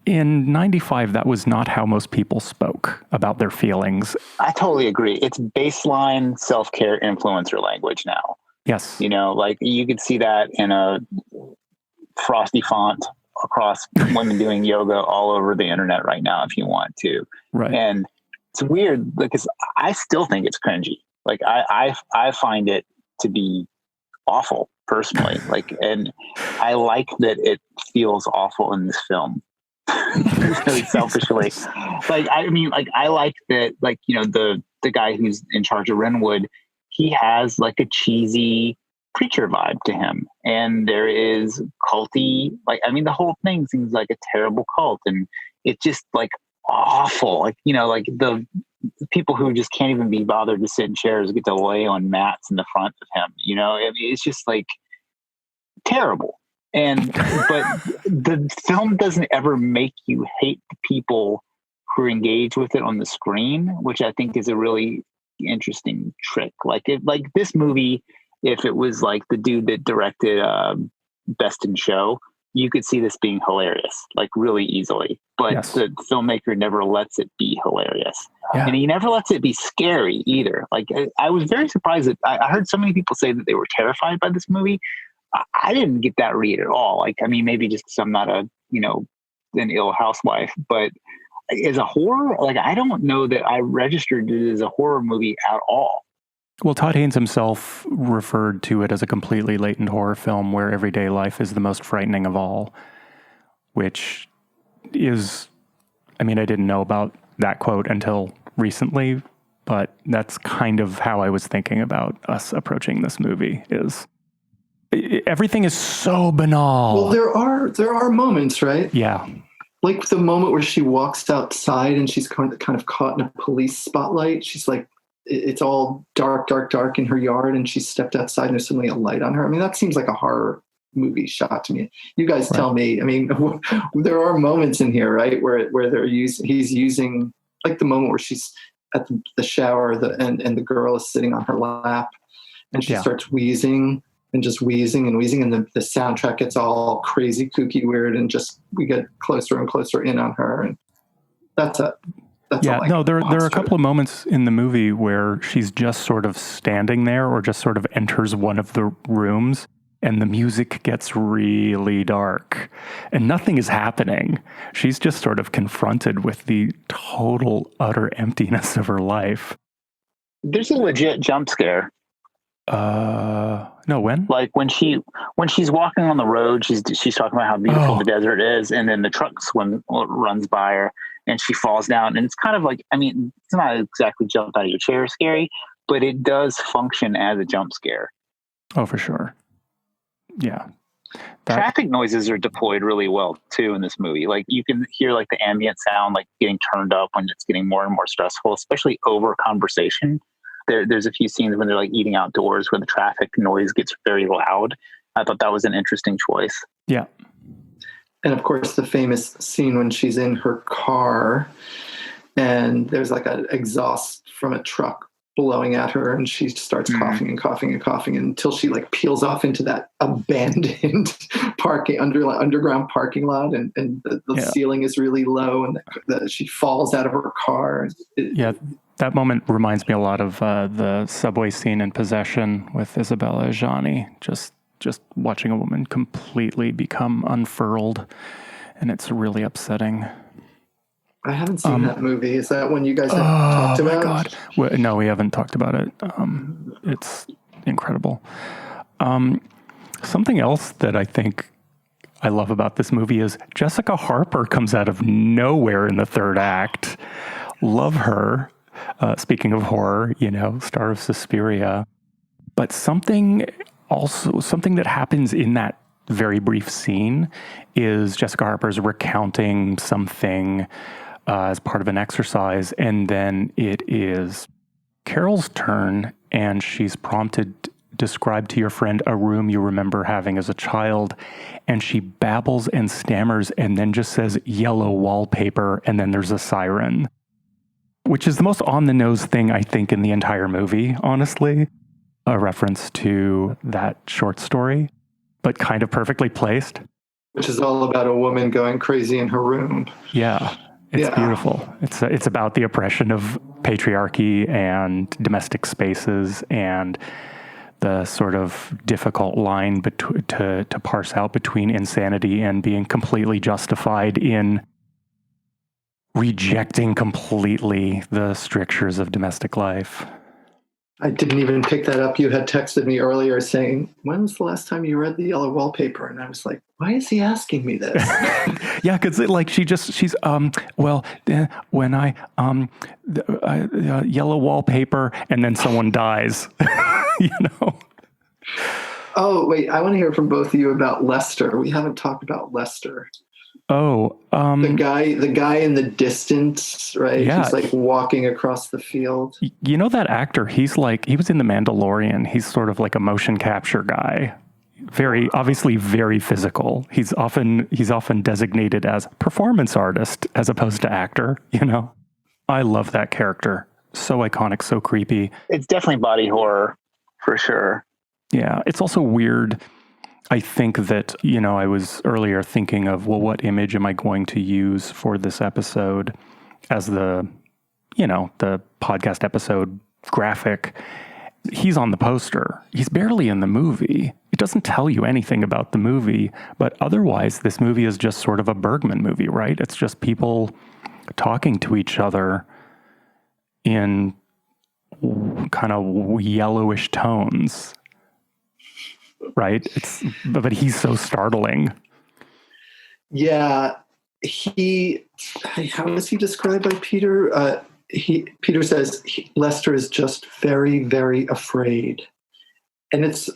In 95, that was not how most people spoke about their feelings. I totally agree. It's baseline self-care influencer language now. Yes. Like you could see that in a frosty font across women doing yoga all over the internet right now if you want to. Right. And it's weird because I still think it's cringy. Like I find it to be awful personally. And I like that it feels awful in this film. Really selfishly. I like that, the guy who's in charge of Renwood, he has like a cheesy preacher vibe to him. And there is culty, the whole thing seems like a terrible cult. And it's just like awful. The people who just can't even be bothered to sit in chairs get to lay on mats in the front of him. It's just like terrible. But the film doesn't ever make you hate the people who engage with it on the screen, which I think is a really interesting trick. Like this movie, if it was like the dude that directed Best in Show, you could see this being hilarious, like really easily. But the filmmaker never lets it be hilarious. Yeah. And he never lets it be scary either. Like I was very surprised that I heard so many people say that they were terrified by this movie. I didn't get that read at all. Maybe just because I'm not an ill housewife, but as a horror, I don't know that I registered it as a horror movie at all. Well, Todd Haynes himself referred to it as a completely latent horror film where everyday life is the most frightening of all, which is, I didn't know about that quote until recently, but that's kind of how I was thinking about us approaching this movie is everything is so banal. Well, there are moments, right? Yeah. Like the moment where she walks outside and she's kind of caught in a police spotlight. She's like, it's all dark, dark, dark in her yard, and she stepped outside and there's suddenly a light on her. I mean, that seems like a horror movie shot to me. You guys tell me. I mean, there are moments in here, right, where he's using, like the moment where she's at the shower, and the girl is sitting on her lap, and she starts wheezing and just wheezing, and the soundtrack gets all crazy, kooky, weird, and just we get closer and closer in on her, and that's there are a couple of moments in the movie where she's just sort of standing there or just sort of enters one of the rooms and the music gets really dark and nothing is happening. She's just sort of confronted with the total, utter emptiness of her life. There's a legit jump scare. No, when? Like when she's walking on the road, she's talking about how beautiful the desert is, and then the truck runs by her, and she falls down, and it's kind of like, I mean, it's not exactly jump out of your chair scary, but it does function as a jump scare. Oh, for sure. Yeah. Traffic noises are deployed really well too in this movie. Like you can hear like the ambient sound like getting turned up when it's getting more and more stressful, especially over conversation. There's a few scenes when they're like eating outdoors where the traffic noise gets very loud. I thought that was an interesting choice. Yeah. And of course, the famous scene when she's in her car and there's like an exhaust from a truck blowing at her, and she starts coughing and coughing and coughing until she like peels off into that abandoned underground parking lot, and the ceiling is really low, and she falls out of her car. That moment reminds me a lot of the subway scene in Possession with Isabella Adjani. Just watching a woman completely become unfurled, and it's really upsetting. I haven't seen that movie. Is that one you guys have talked about? Oh, my God. Well, no, we haven't talked about it. It's incredible. Something else that I think I love about this movie is Jessica Harper comes out of nowhere in the third act. Love her. Speaking of horror, star of Suspiria. But something that happens in that very brief scene is Jessica Harper's recounting something as part of an exercise, and then it is Carol's turn, and she's prompted, describe to your friend a room you remember having as a child, and she babbles and stammers and then just says yellow wallpaper, and then there's a siren, which is the most on-the-nose thing, I think, in the entire movie, honestly. A reference to that short story, but kind of perfectly placed. Which is all about a woman going crazy in her room. Yeah. It's beautiful. It's about the oppression of patriarchy and domestic spaces and the sort of difficult line to parse out between insanity and being completely justified in rejecting completely the strictures of domestic life. I didn't even pick that up. You had texted me earlier saying, when was the last time you read The Yellow Wallpaper? And I was like, why is he asking me this? Yeah, because when I yellow wallpaper, and then someone dies, Oh, wait, I want to hear from both of you about Lester. We haven't talked about Lester. Oh, the guy in the distance, right? Yeah. He's like walking across the field. That actor, he was in The Mandalorian. He's sort of like a motion capture guy. Obviously very physical. He's often designated as performance artist as opposed to actor, I love that character. So iconic, so creepy. It's definitely body horror for sure. Yeah. It's also weird. I think that, I was earlier thinking of, well, what image am I going to use for this episode as the podcast episode graphic? He's on the poster. He's barely in the movie. It doesn't tell you anything about the movie, but otherwise this movie is just sort of a Bergman movie, right? It's just people talking to each other in kind of yellowish tones. Right? But he's so startling. Yeah. How is he described by Peter? Peter says Lester is just very, very afraid. And it's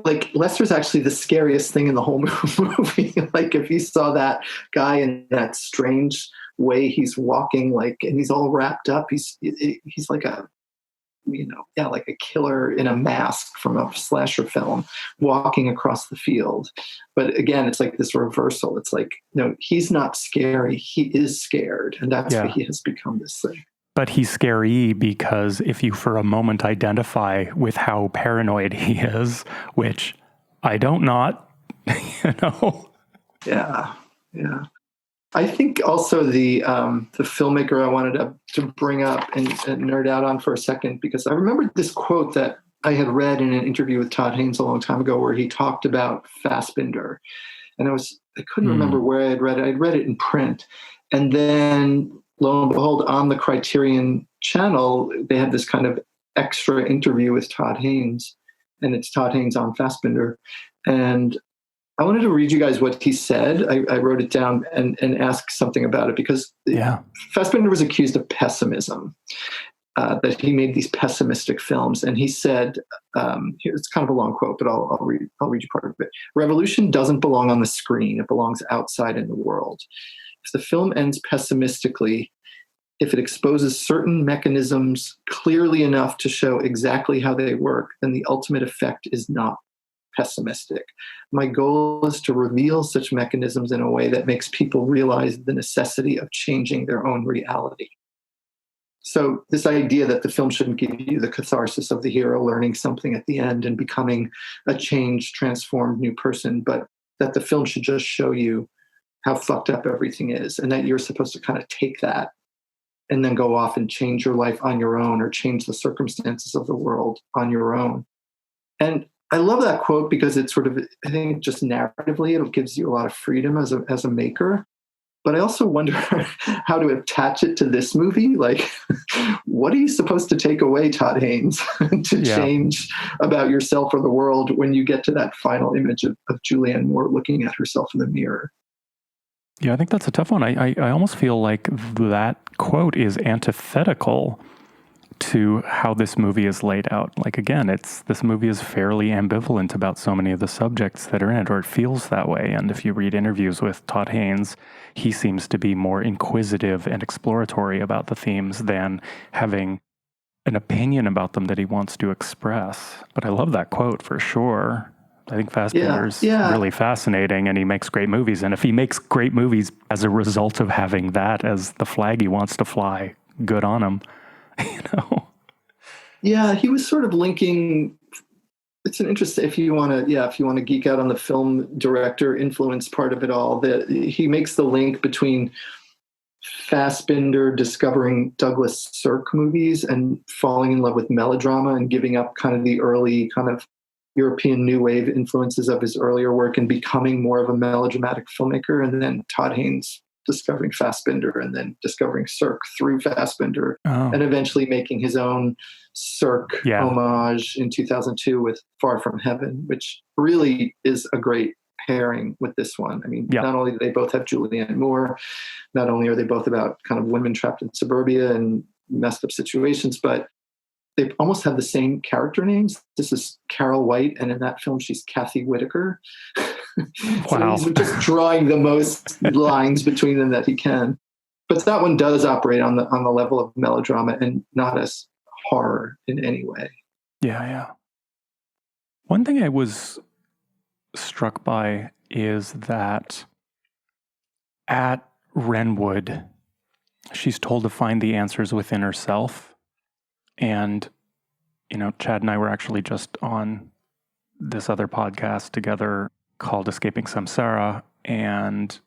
like Lester's actually the scariest thing in the whole movie. Like if you saw that guy in that strange way he's walking, like, and he's all wrapped up, he's like a, like a killer in a mask from a slasher film walking across the field. But again, it's like this reversal. It's like, no, he's not scary. He is scared. And that's why he has become this thing. But he's scary because if you for a moment identify with how paranoid he is, which I don't not, Yeah. Yeah. I think also the filmmaker I wanted to bring up and nerd out on for a second, because I remember this quote that I had read in an interview with Todd Haynes a long time ago where he talked about Fassbinder. And I couldn't remember where I had read it. I'd read it in print. And then lo and behold, on the Criterion channel, they had this kind of extra interview with Todd Haynes, and it's Todd Haynes on Fassbinder. And I wanted to read you guys what he said. I wrote it down and ask something about it, because Fassbinder was accused of pessimism, that he made these pessimistic films. And he said, it's kind of a long quote, but I'll read you part of it. "Revolution doesn't belong on the screen. It belongs outside in the world. If the film ends pessimistically, if it exposes certain mechanisms clearly enough to show exactly how they work, then the ultimate effect is not pessimistic. My goal is to reveal such mechanisms in a way that makes people realize the necessity of changing their own reality." So this idea that the film shouldn't give you the catharsis of the hero learning something at the end and becoming a changed, transformed new person, but that the film should just show you how fucked up everything is, and that you're supposed to kind of take that and then go off and change your life on your own, or change the circumstances of the world on your own. And I love that quote because it's sort of, I think just narratively, it gives you a lot of freedom as a maker. But I also wonder how to attach it to this movie. Like, what are you supposed to take away, Todd Haynes, to change about yourself or the world when you get to that final image of Julianne Moore looking at herself in the mirror? Yeah, I think that's a tough one. I almost feel like that quote is antithetical to how this movie is laid out. Like, again, this movie is fairly ambivalent about so many of the subjects that are in it, or it feels that way. And if you read interviews with Todd Haynes, he seems to be more inquisitive and exploratory about the themes than having an opinion about them that he wants to express. But I love that quote for sure. I think Fassbinder's really fascinating, and he makes great movies. And if he makes great movies as a result of having that as the flag he wants to fly, good on him. Yeah, he was sort of linking. It's an interesting, if you want to geek out on the film director influence part of it all, that he makes the link between Fassbinder discovering Douglas Sirk movies and falling in love with melodrama and giving up kind of the early kind of European New Wave influences of his earlier work and becoming more of a melodramatic filmmaker. And then Todd Haynes discovering Fassbinder and then discovering Sirk through Fassbinder and eventually making his own Sirk homage in 2002 with Far From Heaven, which really is a great pairing with this one. I mean, not only do they both have Julianne Moore, not only are they both about kind of women trapped in suburbia and messed up situations, but they almost have the same character names. This is Carol White, and in that film, she's Kathy Whitaker. So he's just drawing the most lines between them that he can. But that one does operate on the level of melodrama and not as horror in any way. Yeah. One thing I was struck by is that at Wrenwood, she's told to find the answers within herself. And, Chad and I were actually just on this other podcast together called Escaping Samsara, and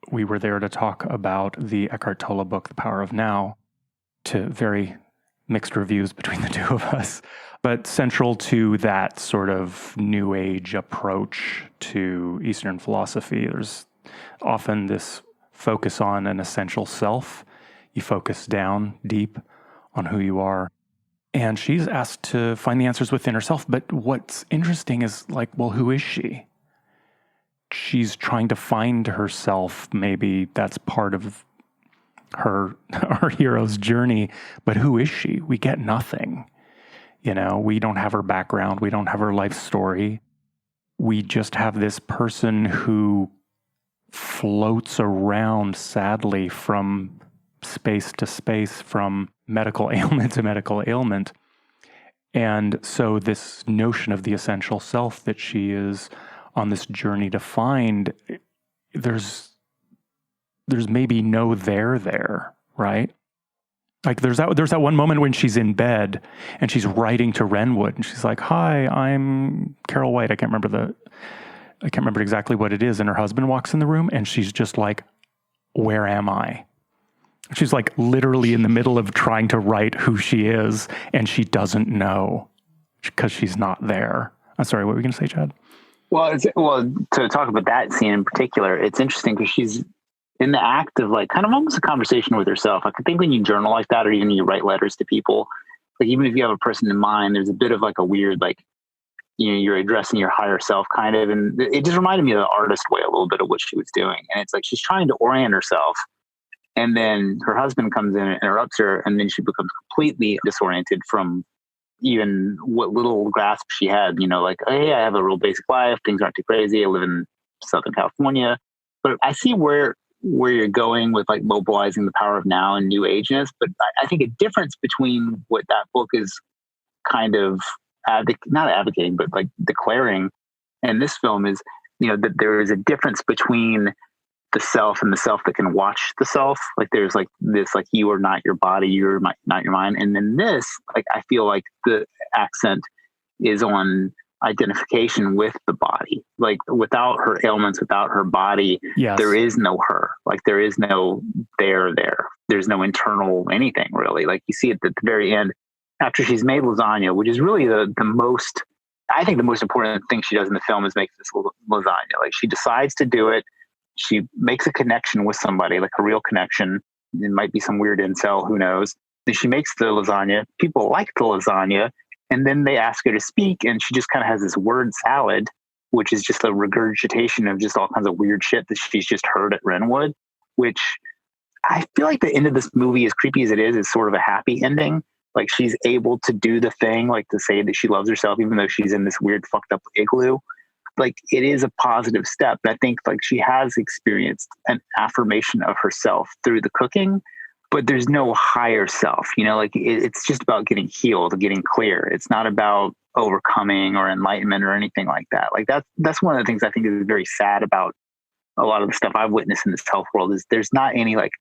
we were there to talk about the Eckhart Tolle book, The Power of Now, to very mixed reviews between the two of us. But central to that sort of New Age approach to Eastern philosophy, there's often this focus on an essential self. You focus down deep on who you are. And she's asked to find the answers within herself. But what's interesting is like, well, who is she? She's trying to find herself. Maybe that's part of our hero's journey. But who is she? We get nothing. We don't have her background. We don't have her life story. we just have this person who floats around sadly from space to space, from medical ailment to medical ailment. And so this notion of the essential self that she is on this journey to find, there's maybe no there, right? Like there's that one moment when she's in bed and she's writing to Renwood and she's like, "Hi, I'm Carol White." I can't remember exactly what it is. And her husband walks in the room and she's just like, "Where am I?" She's like literally in the middle of trying to write who she is, and she doesn't know because she's not there. I'm sorry, what were you going to say, Chad? Well, to talk about that scene in particular, it's interesting because she's in the act of like kind of almost a conversation with herself. I think when you journal like that, or even you write letters to people, like even if you have a person in mind, there's a bit of like a weird, like, you know, you're addressing your higher self kind of. And it just reminded me of the artist way a little bit of what she was doing. And it's like she's trying to orient herself. And then her husband comes in and interrupts her, and then she becomes completely disoriented from even what little grasp she had. You know, like, oh, hey, I have a real basic life. Things aren't too crazy. I live in Southern California. But I see where you're going with like mobilizing the power of now and new ageness. But I think a difference between what that book is kind of not advocating, but like declaring, and this film is, you know, that there is a difference between the self and the self that can watch the self. Like there's like this, like you are not your body, you're not your mind. And then this, like I feel like the accent is on identification with the body. Like without her ailments, without her body, yes, there is no her. Like there is no there. There's no internal anything really. Like you see it at the very end after she's made lasagna, which is really the most, I think the most important thing she does in the film is make this lasagna. Like she decides to do it. She makes a connection with somebody, like a real connection. It might be some weird incel, who knows. Then she makes the lasagna. People like the lasagna. And then they ask her to speak. And she just kind of has this word salad, which is just a regurgitation of just all kinds of weird shit that she's just heard at Renwood, which I feel like the end of this movie, as creepy as it is sort of a happy ending. Like she's able to do the thing, like to say that she loves herself, even though she's in this weird fucked up igloo. Like it is a positive step. I think like she has experienced an affirmation of herself through the cooking, but there's no higher self, you know, like it's just about getting healed, getting clear. It's not about overcoming or enlightenment or anything like that. Like that's one of the things I think is very sad about a lot of the stuff I've witnessed in this health world is there's not any, like,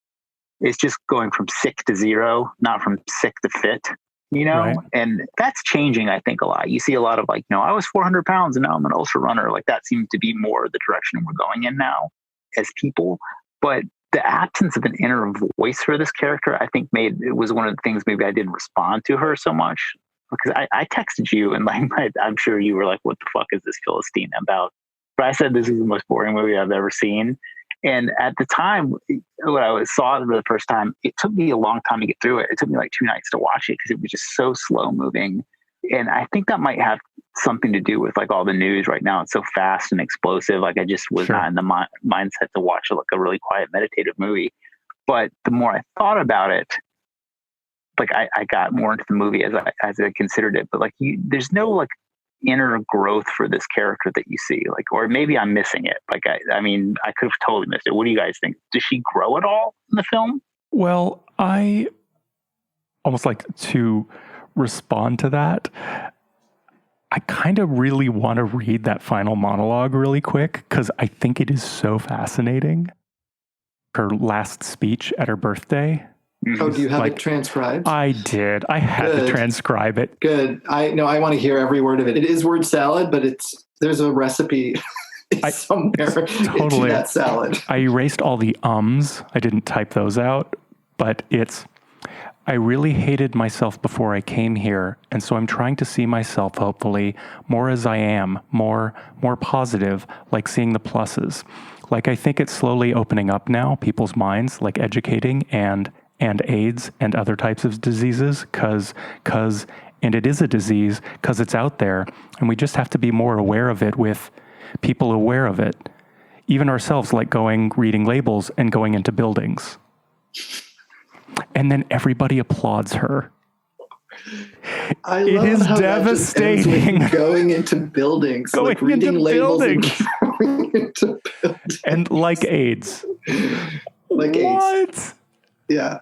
it's just going from sick to zero, not from sick to fit. You know, right. And that's changing, I think, a lot. You see a lot of like, you know, I was 400 pounds and now I'm an ultra runner. Like that seems to be more the direction we're going in now as people. But the absence of an inner voice for this character, I think it was one of the things maybe I didn't respond to her so much. Because I texted you and like, I'm sure you were like, what the fuck is this Philistine about? But I said, this is the most boring movie I've ever seen. And at the time, when I saw it for the first time, it took me a long time to get through it. It took me like 2 nights to watch it because it was just so slow moving. And I think that might have something to do with like all the news right now. It's so fast and explosive. Like I just was not in the mindset to watch like a really quiet, meditative movie. But the more I thought about it, like I got more into the movie as I considered it. But like there's no like inner growth for this character that you see, like, or maybe I'm missing it. Like, I mean, I could have totally missed it. What do you guys think? Does she grow at all in the film? Well, I almost like to respond to that. I kind of really want to read that final monologue really quick because I think it is so fascinating. Her last speech at her birthday. Oh, do you have it transcribed? I did. I had to transcribe it. Good. I want to hear every word of it. It is word salad, but there's a recipe somewhere into that salad. I erased all the ums. I didn't type those out, but I really hated myself before I came here, and so I'm trying to see myself, hopefully, more as I am, more positive, like seeing the pluses. Like I think it's slowly opening up now, people's minds, like educating and AIDS and other types of diseases, and it is a disease because it's out there, and we just have to be more aware of it with people aware of it. Even ourselves, like reading labels and going into buildings. And then everybody applauds her. I It love is how that just ends with devastating. going into buildings, Going like reading into labels buildings. and going into buildings. And like AIDS. Like what? AIDS. Yeah.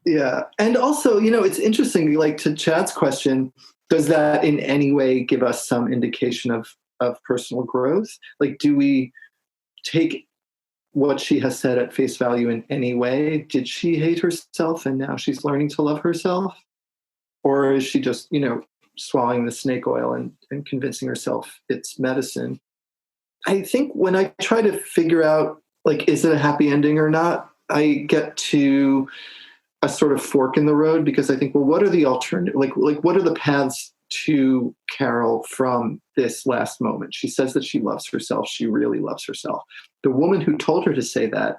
Yeah. And also, it's interesting, like to Chad's question, does that in any way give us some indication of personal growth? Like, do we take what she has said at face value in any way? Did she hate herself and now she's learning to love herself? Or is she just, swallowing the snake oil and convincing herself it's medicine? I think when I try to figure out, like, is it a happy ending or not, I get to a sort of fork in the road, because I think, well, what are the alternative, like what are the paths to Carol from this last moment? She says that she loves herself. She really loves herself. The woman who told her to say that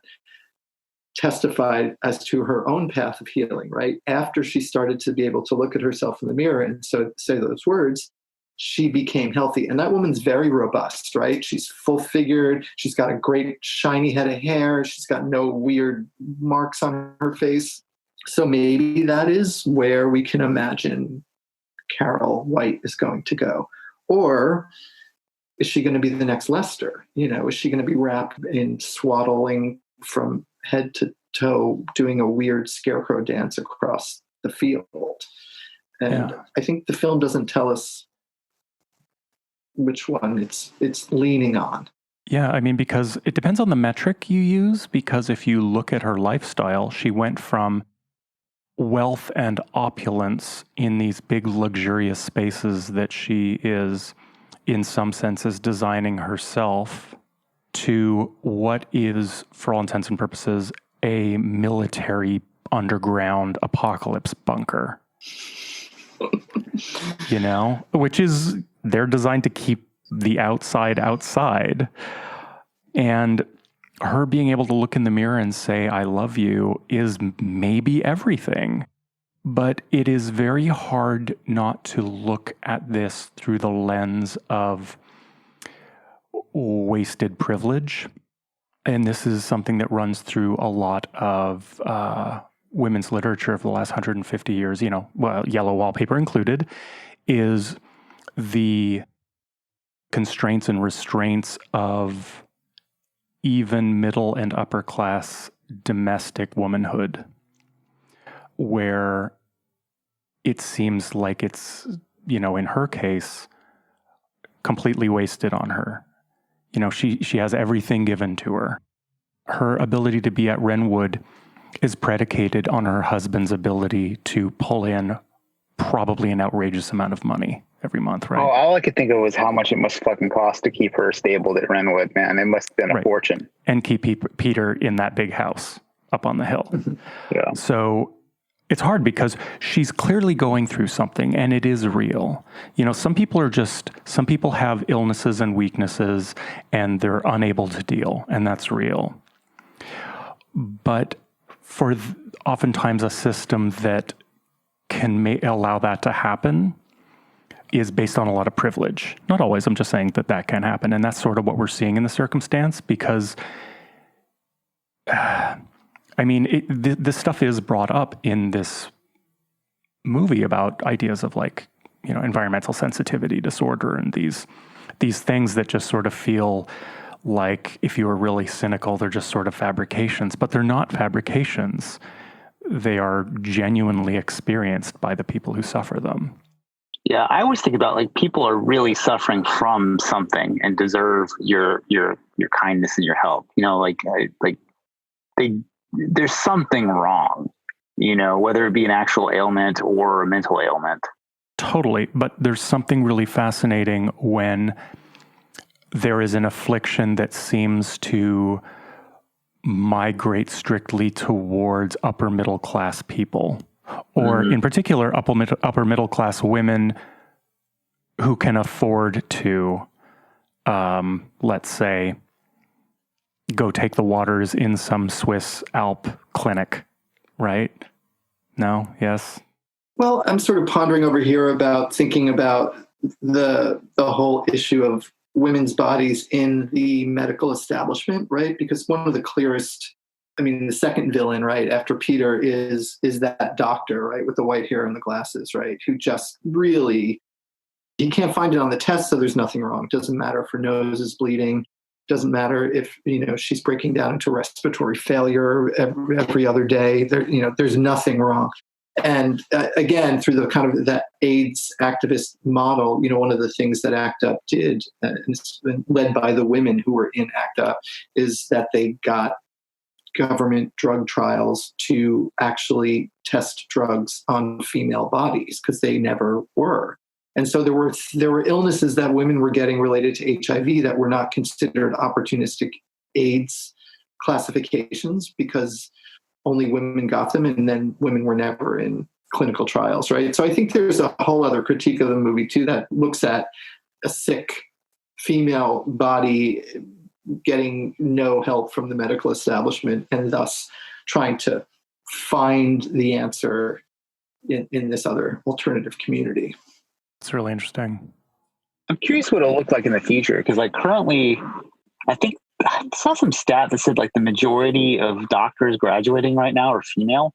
testified as to her own path of healing, right? After she started to be able to look at herself in the mirror and so say those words, she became healthy. And that woman's very robust, right? She's full figured. She's got a great shiny head of hair. She's got no weird marks on her face. So maybe that is where we can imagine Carol White is going to go. Or is she going to be the next Lester? Is she going to be wrapped in swaddling from head to toe, doing a weird scarecrow dance across the field? And I think the film doesn't tell us which one it's leaning on. Yeah, I mean, because it depends on the metric you use, because if you look at her lifestyle, she went from wealth and opulence in these big luxurious spaces that she is, in some senses, designing herself, to what is, for all intents and purposes, a military underground apocalypse bunker. Which is, they're designed to keep the outside. And her being able to look in the mirror and say, I love you, is maybe everything. But it is very hard not to look at this through the lens of wasted privilege. And this is something that runs through a lot of women's literature of the last 150 years, Yellow Wallpaper included, is the constraints and restraints of even middle and upper class domestic womanhood, where it seems like it's, in her case, completely wasted on her. She has everything given to her. Her ability to be at Wrenwood is predicated on her husband's ability to pull in probably an outrageous amount of money every month, right? Oh, all I could think of was how much it must fucking cost to keep her stabled at Wrenwood, man. It must have been a fortune. And keep Peter in that big house up on the hill. Yeah. So it's hard because she's clearly going through something, and it is real. Some people have illnesses and weaknesses and they're unable to deal, and that's real. But for oftentimes a system that can allow that to happen is based on a lot of privilege. Not always, I'm just saying that can happen. And that's sort of what we're seeing in the circumstance, because this stuff is brought up in this movie about ideas of environmental sensitivity disorder and these things that just sort of feel like, if you were really cynical, they're just sort of fabrications, but they're not fabrications. They are genuinely experienced by the people who suffer them. Yeah, I always think about people are really suffering from something and deserve your kindness and your help. There's something wrong, whether it be an actual ailment or a mental ailment. Totally. But there's something really fascinating when there is an affliction that seems to migrate strictly towards upper middle class people, or in particular, upper middle class women who can afford to, let's say, go take the waters in some Swiss Alp clinic, right? No? Yes? Well, I'm sort of pondering over here thinking about the whole issue of women's bodies in the medical establishment, right? Because one of the clearest the second villain, right, after Peter is that doctor, right, with the white hair and the glasses, right, who just really, he can't find it on the test, so there's nothing wrong. It doesn't matter if her nose is bleeding. Doesn't matter if, she's breaking down into respiratory failure every other day. There's nothing wrong. And again, through the kind of that AIDS activist model, one of the things that ACT UP did, and it's been led by the women who were in ACT UP, is that they got government drug trials to actually test drugs on female bodies because they never were. And so there were illnesses that women were getting related to HIV that were not considered opportunistic AIDS classifications because only women got them, and then women were never in clinical trials, right? So I think there's a whole other critique of the movie too that looks at a sick female body getting no help from the medical establishment and thus trying to find the answer in this other alternative community. It's really interesting. I'm curious what it'll look like in the future, because like currently, I think I saw some stat that said like the majority of doctors graduating right now are female,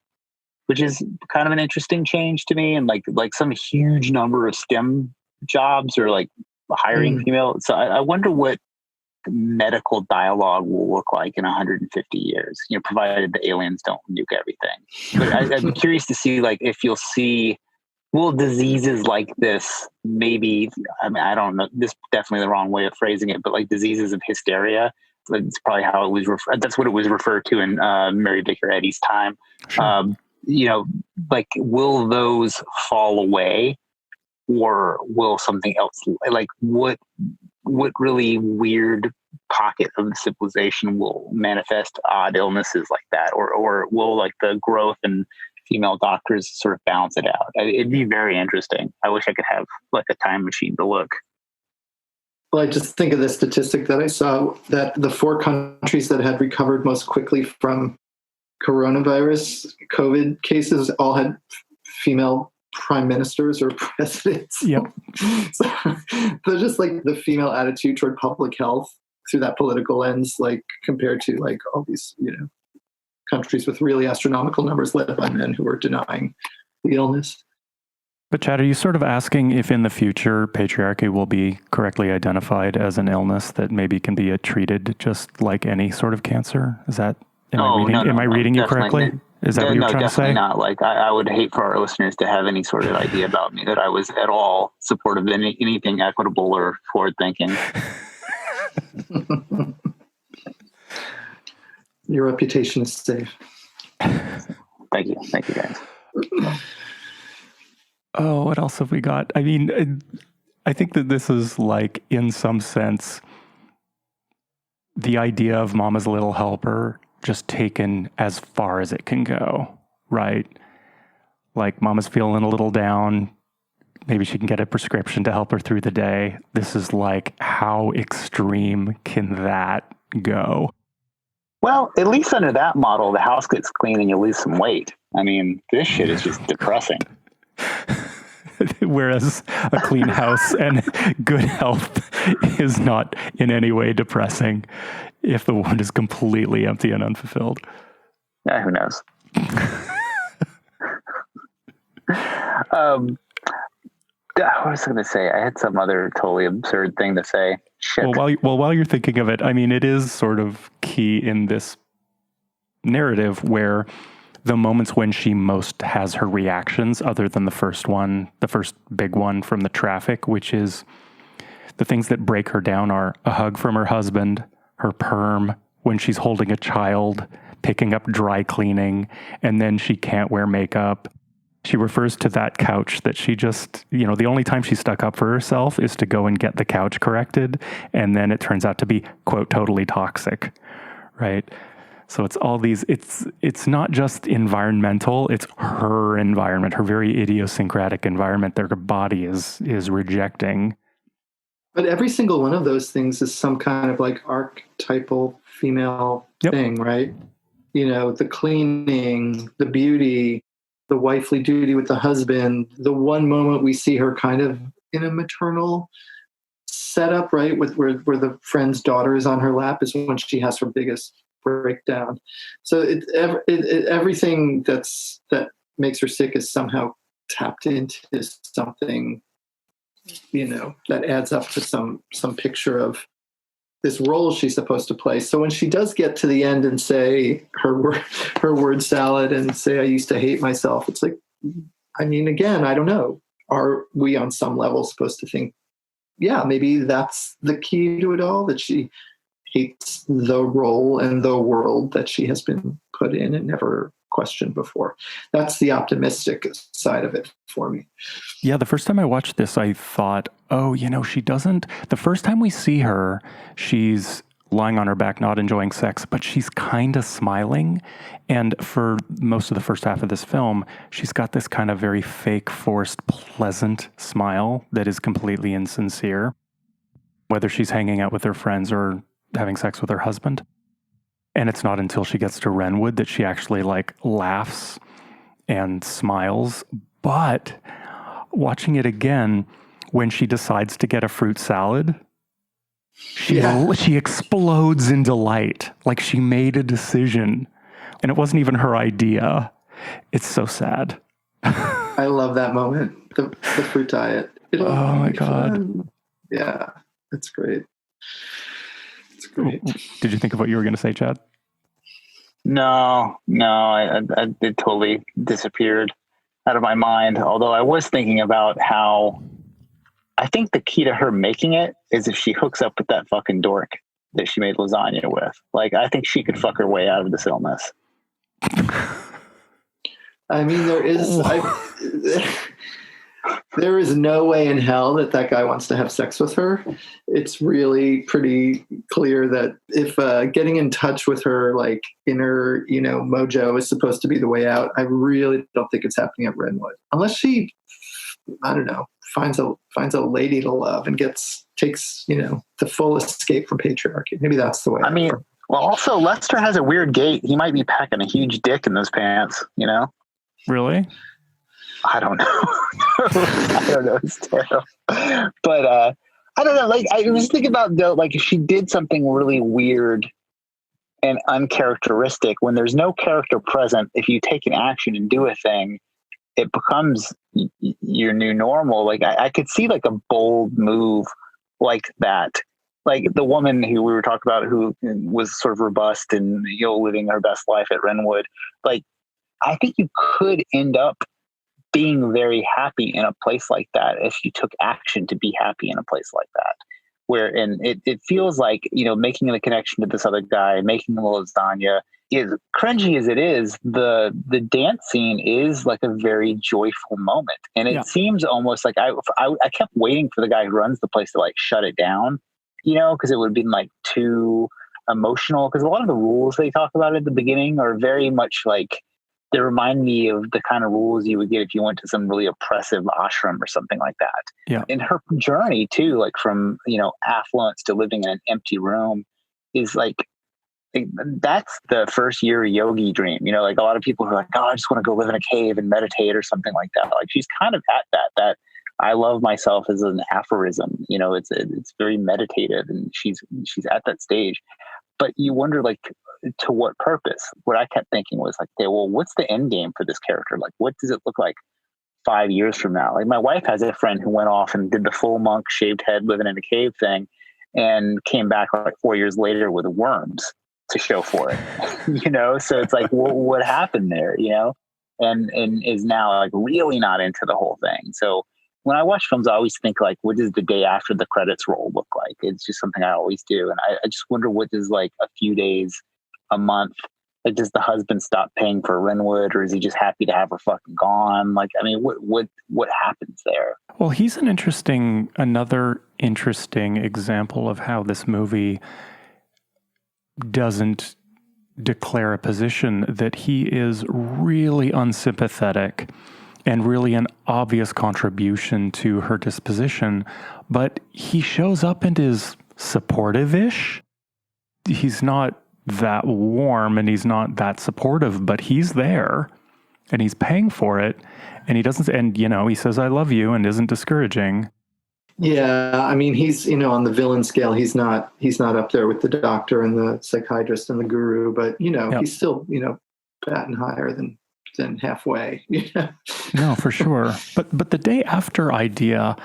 which is kind of an interesting change to me. And like some huge number of STEM jobs are like hiring female. So I wonder what medical dialogue will look like in 150 years, provided the aliens don't nuke everything. But I'd be curious to see like if you'll see, will diseases like this, maybe, I don't know, this is definitely the wrong way of phrasing it, but like diseases of hysteria, it's probably how it was that's what it was referred to in Mary Baker Eddy's time. Sure. Like will those fall away, or will something else, like what really weird pocket of the civilization will manifest odd illnesses like that, or will like the growth and female doctors sort of balance it out? It'd be very interesting. I wish I could have like a time machine to look. Well, I just think of the statistic that I saw that the 4 countries that had recovered most quickly from coronavirus COVID cases all had female prime ministers or presidents. Yep. So just like the female attitude toward public health through that political lens, like compared to like all these, countries with really astronomical numbers led by men who are denying the illness. But Chad, are you sort of asking if in the future patriarchy will be correctly identified as an illness that maybe can be treated just like any sort of cancer? Is that, am I reading you correctly? Is that what you're trying to say? No, definitely not. Like I would hate for our listeners to have any sort of idea about me that I was at all supportive of anything equitable or forward thinking. Your reputation is safe. Thank you guys. Oh, what else have we got? I mean, I think that this is like, in some sense, the idea of Mama's Little Helper just taken as far as it can go, right? Like Mama's feeling a little down. Maybe she can get a prescription to help her through the day. This is like, how extreme can that go? Well, at least under that model, the house gets clean and you lose some weight. I mean, this shit is just depressing. Whereas a clean house and good health is not in any way depressing if the wound is completely empty and unfulfilled. Yeah, who knows? What was I going to say? I had some other totally absurd thing to say. Shit. While you're thinking of it, I mean, it is sort of key in this narrative where the moments when she most has her reactions, other than the first big one from the traffic, which is the things that break her down are a hug from her husband, her perm, when she's holding a child, picking up dry cleaning, and then she can't wear makeup. She refers to that couch that she just, the only time she stuck up for herself is to go and get the couch corrected. And then it turns out to be, quote, totally toxic, right? So it's all these, it's not just environmental, it's her environment, her very idiosyncratic environment that her body is rejecting. But every single one of those things is some kind of like archetypal female thing, right? The cleaning, the beauty, the wifely duty with the husband. The one moment we see her kind of in a maternal setup, right, with where the friend's daughter is on her lap, is when she has her biggest breakdown. So everything that makes her sick is somehow tapped into something, that adds up to some picture of this role she's supposed to play. So when she does get to the end and say her word salad and say, I used to hate myself, it's like, I mean, again, I don't know. Are we on some level supposed to think, yeah, maybe that's the key to it all, that she hates the role and the world that she has been put in and never questioned before. That's the optimistic side of it for me. Yeah, the first time I watched this, I thought, oh, she doesn't. The first time we see her, she's lying on her back, not enjoying sex, but she's kind of smiling. And for most of the first half of this film, she's got this kind of very fake, forced, pleasant smile that is completely insincere, whether she's hanging out with her friends or having sex with her husband. And it's not until she gets to Renwood that she actually laughs and smiles. But watching it again, when she decides to get a fruit salad, she explodes in delight. Like she made a decision and it wasn't even her idea. It's so sad. I love that moment. The fruit diet. Oh my God. Fun. Yeah, it's great. It's great. Did you think of what you were going to say, Chad? No, it totally disappeared out of my mind. Although I was thinking about how I think the key to her making it is if she hooks up with that fucking dork that she made lasagna with. Like, I think she could fuck her way out of this illness. I mean, there is no way in hell that guy wants to have sex with her. It's really pretty clear that if getting in touch with her inner, mojo is supposed to be the way out, I really don't think it's happening at Renwood. Unless she, I don't know, finds a lady to love and takes the full escape from patriarchy. Maybe that's the way. I mean, well, also Lester has a weird gait. He might be packing a huge dick in those pants. Really? I don't know. I don't know. It's terrible. But I don't know. I was thinking about if she did something really weird and uncharacteristic, when there's no character present, if you take an action and do a thing, it becomes your new normal. I could see a bold move like that. Like the woman who we were talking about, who was sort of robust and living her best life at Renwood. I think you could end up being very happy in a place like that if you took action to be happy in a place like that. And it feels like, making the connection to this other guy, making the lasagna, is cringy as it is, the dance scene is a very joyful moment. And it seems almost like I kept waiting for the guy who runs the place to shut it down, because it would have been too emotional. Because a lot of the rules they talk about at the beginning are very much they remind me of the kind of rules you would get if you went to some really oppressive ashram or something like that. Yeah. In her journey too, from, affluence to living in an empty room is that's the first year yogi dream. A lot of people who are I just want to go live in a cave and meditate or something like that. She's kind of at that I love myself as an aphorism. It's very meditative, and she's at that stage. But you wonder, to what purpose? What I kept thinking was okay, well, what's the end game for this character? What does it look like 5 years from now? My wife has a friend who went off and did the full monk shaved head living in a cave thing and came back 4 years later with worms to show for it. So it's what happened there, and is now really not into the whole thing. So when I watch films, I always think what does the day after the credits roll look like? It's just something I always do. And I just wonder, what does a few days, a month, does the husband stop paying for Renwood, or is he just happy to have her fucking gone? What happens there? Well, he's another interesting example of how this movie doesn't declare a position, that he is really unsympathetic and really an obvious contribution to her disposition, but he shows up and is supportive-ish. He's not that warm and he's not that supportive, but he's there and he's paying for it, and he doesn't, and he says I love you and isn't discouraging. Yeah, I mean, he's, on the villain scale, he's not up there with the doctor and the psychiatrist and the guru, but Yep. he's still, batting higher than halfway. No, for sure. But the day after idea,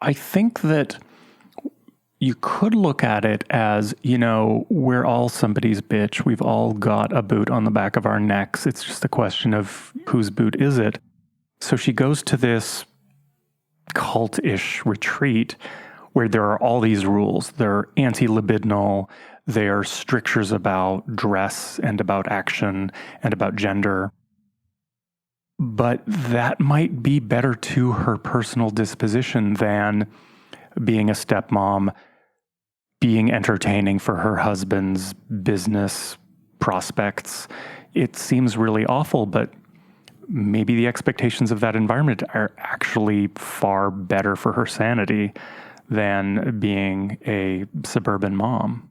I think that you could look at it as, we're all somebody's bitch. We've all got a boot on the back of our necks. It's just a question of whose boot is it. So she goes to this cult-ish retreat where there are all these rules. They're anti-libidinal. They're strictures about dress and about action and about gender. But that might be better to her personal disposition than being a stepmom, being entertaining for her husband's business prospects. It seems really awful, but maybe the expectations of that environment are actually far better for her sanity than being a suburban mom.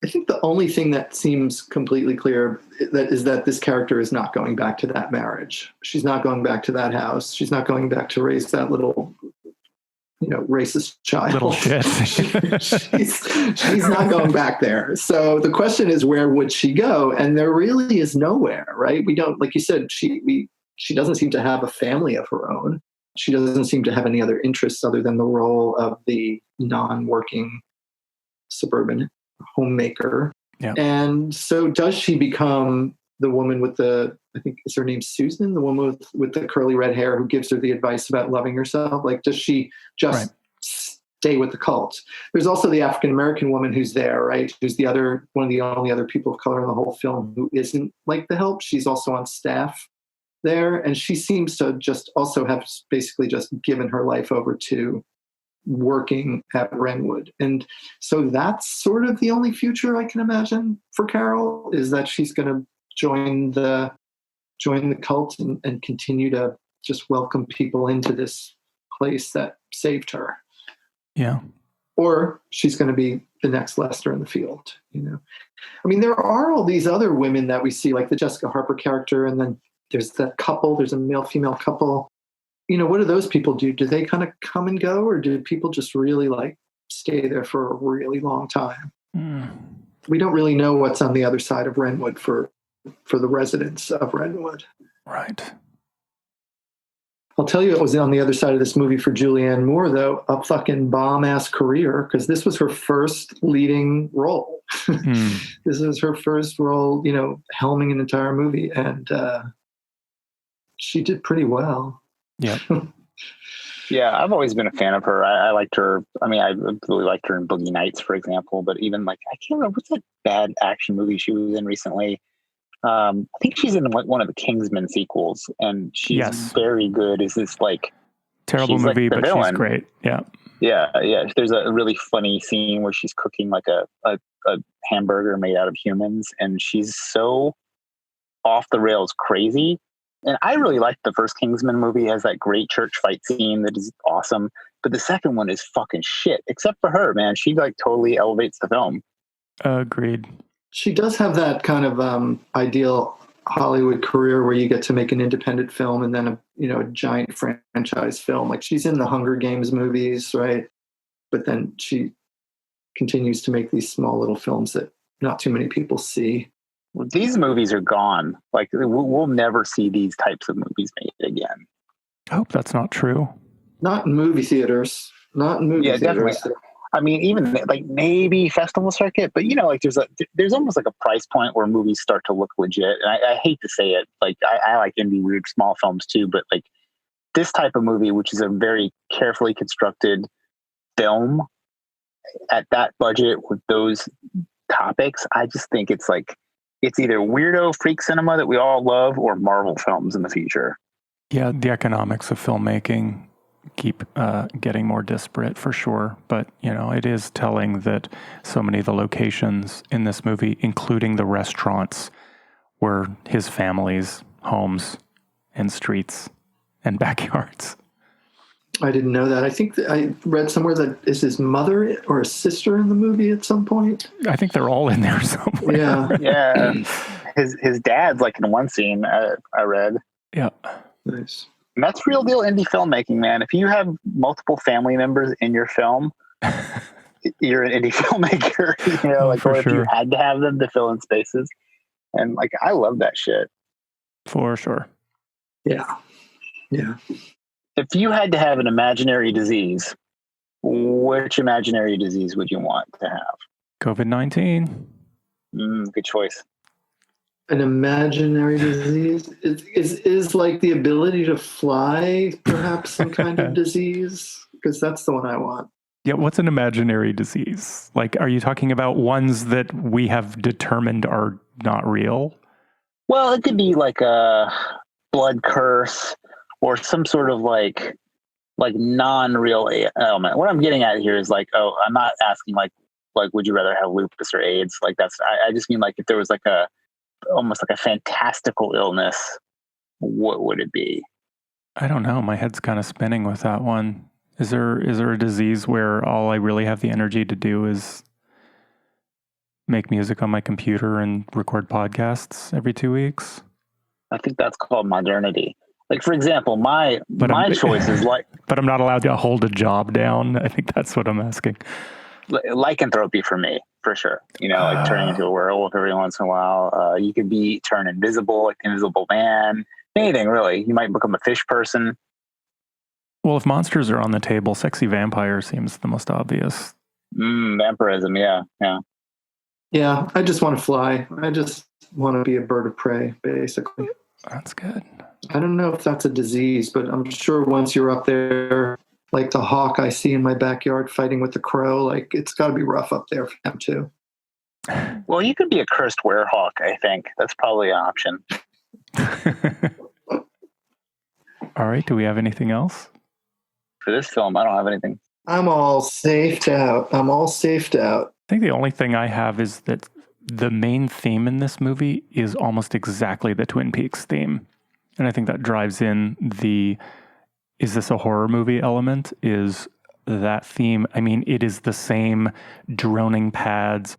I think the only thing that seems completely clear is that this character is not going back to that marriage. She's not going back to that house. She's not going back to raise that little, racist child. Little shit. she's not going back there. So the question is, where would she go? And there really is nowhere, right? We don't, like you said, she doesn't seem to have a family of her own. She doesn't seem to have any other interests other than the role of the non-working suburban homemaker. Yeah. And so does she become the woman with I think is her name Susan, the woman with the curly red hair who gives her the advice about loving herself? Like, does she just stay with the cult? There's also the African-American woman who's there, right? Who's one of the only other people of color in the whole film who isn't like the help. She's also on staff there. And she seems to just also have basically just given her life over to working at Renwood. And so that's sort of the only future I can imagine for Carol, is that she's going to join the cult and continue to just welcome people into this place that saved her. Yeah. Or she's going to be the next Lester in the field, I mean, there are all these other women that we see, like the Jessica Harper character, and then there's that couple, there's a male-female couple. What do those people do? Do they kind of come and go, or do people just really stay there for a really long time? We don't really know what's on the other side of Renwood for the residents of Renwood. Right. I'll tell you what was on the other side of this movie for Julianne Moore, though, a fucking bomb-ass career, because this was her first leading role. This was her first role, helming an entire movie, and she did pretty well. Yeah. Yeah, I've always been a fan of her. I liked her. I mean, I really liked her in Boogie Nights, for example. But even I can't remember, what's that bad action movie she was in recently? I think she's in one of the Kingsman sequels, and she's very good. Is this terrible movie, but villain. She's great. Yeah. Yeah. There's a really funny scene where she's cooking a hamburger made out of humans, and she's so off the rails crazy. And I really liked the first Kingsman movie. It has that great church fight scene that is awesome. But the second one is fucking shit, except for her, man. She totally elevates the film. Agreed. She does have that kind of ideal Hollywood career where you get to make an independent film and then a giant franchise film. Like, she's in the Hunger Games movies, right? But then she continues to make these small little films that not too many people see. Well, these movies are gone. We'll never see these types of movies made again. I hope that's not true. Not in movie theaters. Yeah, definitely. I mean, even maybe festival circuit, but there's almost a price point where movies start to look legit. And I hate to say it, I like indie weird small films too, but this type of movie, which is a very carefully constructed film at that budget with those topics, I just think it's either weirdo freak cinema that we all love or Marvel films in the future. Yeah, the economics of filmmaking keep getting more disparate for sure. But, it is telling that so many of the locations in this movie, including the restaurants, were his family's homes and streets and backyards. I didn't know that. I think I read somewhere that is his mother or his sister in the movie at some point. I think they're all in there somewhere. Yeah. Yeah. His dad's in one scene I read. Yeah. Nice. And that's real deal indie filmmaking, man. If you have multiple family members in your film, you're an indie filmmaker, For or if you sure. had to have them to fill in spaces. And like, I love that shit. For sure. Yeah. Yeah. If you had to have an imaginary disease, which imaginary disease would you want to have? COVID-19. Good choice. An imaginary disease is like the ability to fly, perhaps some kind of disease, because that's the one I want. Yeah, what's an imaginary disease? Like, are you talking about ones that we have determined are not real? Well, it could be like a blood curse or some sort of like non-real ailment. What I'm getting at here is like, I'm not asking like would you rather have lupus or AIDS? Like I just mean like if there was like almost like a fantastical illness, what would it be? I don't know. My head's kind of spinning with that one. Is there a disease where all I really have the energy to do is make music on my computer and record podcasts every 2 weeks? I think that's called modernity. Like, for example, my choice is like... But I'm not allowed to hold a job down. I think that's what I'm asking. Lycanthropy for me, for sure. Like turning into a werewolf every once in a while. You could turn invisible, like the Invisible Man. Anything, really. You might become a fish person. Well, if monsters are on the table, sexy vampire seems the most obvious. Vampirism, yeah. Yeah, I just want to fly. I just want to be a bird of prey, basically. That's good. I don't know if that's a disease, but I'm sure once you're up there, like the hawk I see in my backyard fighting with the crow, like it's got to be rough up there for them too. Well, you could be a cursed werehawk, I think. That's probably an option. All right. Do we have anything else? For this film, I don't have anything. I'm all safed out. I think the only thing I have is that the main theme in this movie is almost exactly the Twin Peaks theme. And I think that drives in is this a horror movie element? Is that theme? I mean, it is the same droning pads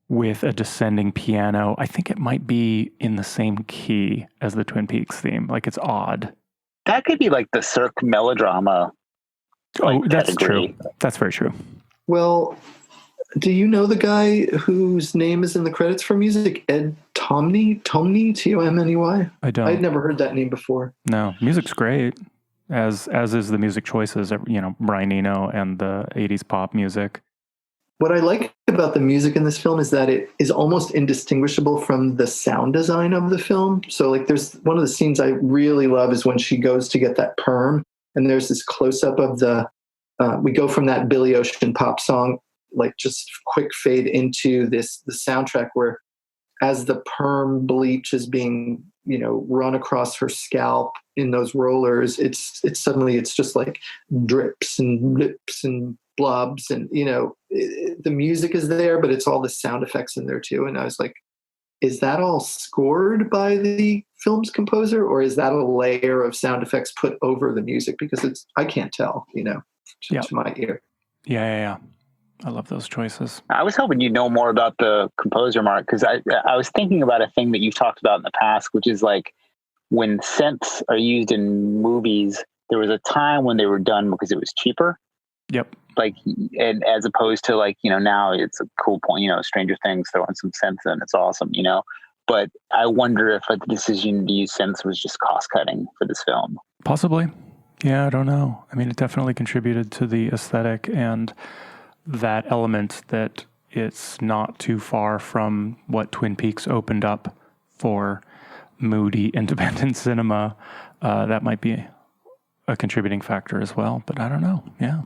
with a descending piano. I think it might be in the same key as the Twin Peaks theme. Like, it's odd. That could be like the Cirque melodrama. That's pedigree. true. That's very true. Well, do you know the guy whose name is in the credits for music? Ed Tomney, Tomney? I don't. I'd never heard that name before. No, music's great, as is the music choices. Brian Eno and the 80s pop music. What I like about the music in this film is that it is almost indistinguishable from the sound design of the film. So like there's one of the scenes I really love is when she goes to get that perm and there's this close up of we go from that Billy Ocean pop song, like just quick fade into the soundtrack where as the perm bleach is being, run across her scalp in those rollers, it's suddenly just like drips and lips and blobs and, the music is there, but it's all the sound effects in there too. And I was like, is that all scored by the film's composer or is that a layer of sound effects put over the music? Because I can't tell, to my ear. Yeah. I love those choices. I was hoping you'd know more about the composer, Mark, because I was thinking about a thing that you've talked about in the past, which is like when synths are used in movies, there was a time when they were done because it was cheaper. Yep. Like, and as opposed to like, now it's a cool point, Stranger Things, throwing some synths in, it's awesome, But I wonder if the decision to use synths was just cost cutting for this film. Possibly. Yeah, I don't know. I mean, it definitely contributed to the aesthetic and that element that it's not too far from what Twin Peaks opened up for moody independent cinema. That might be a contributing factor as well, but I don't know. Yeah.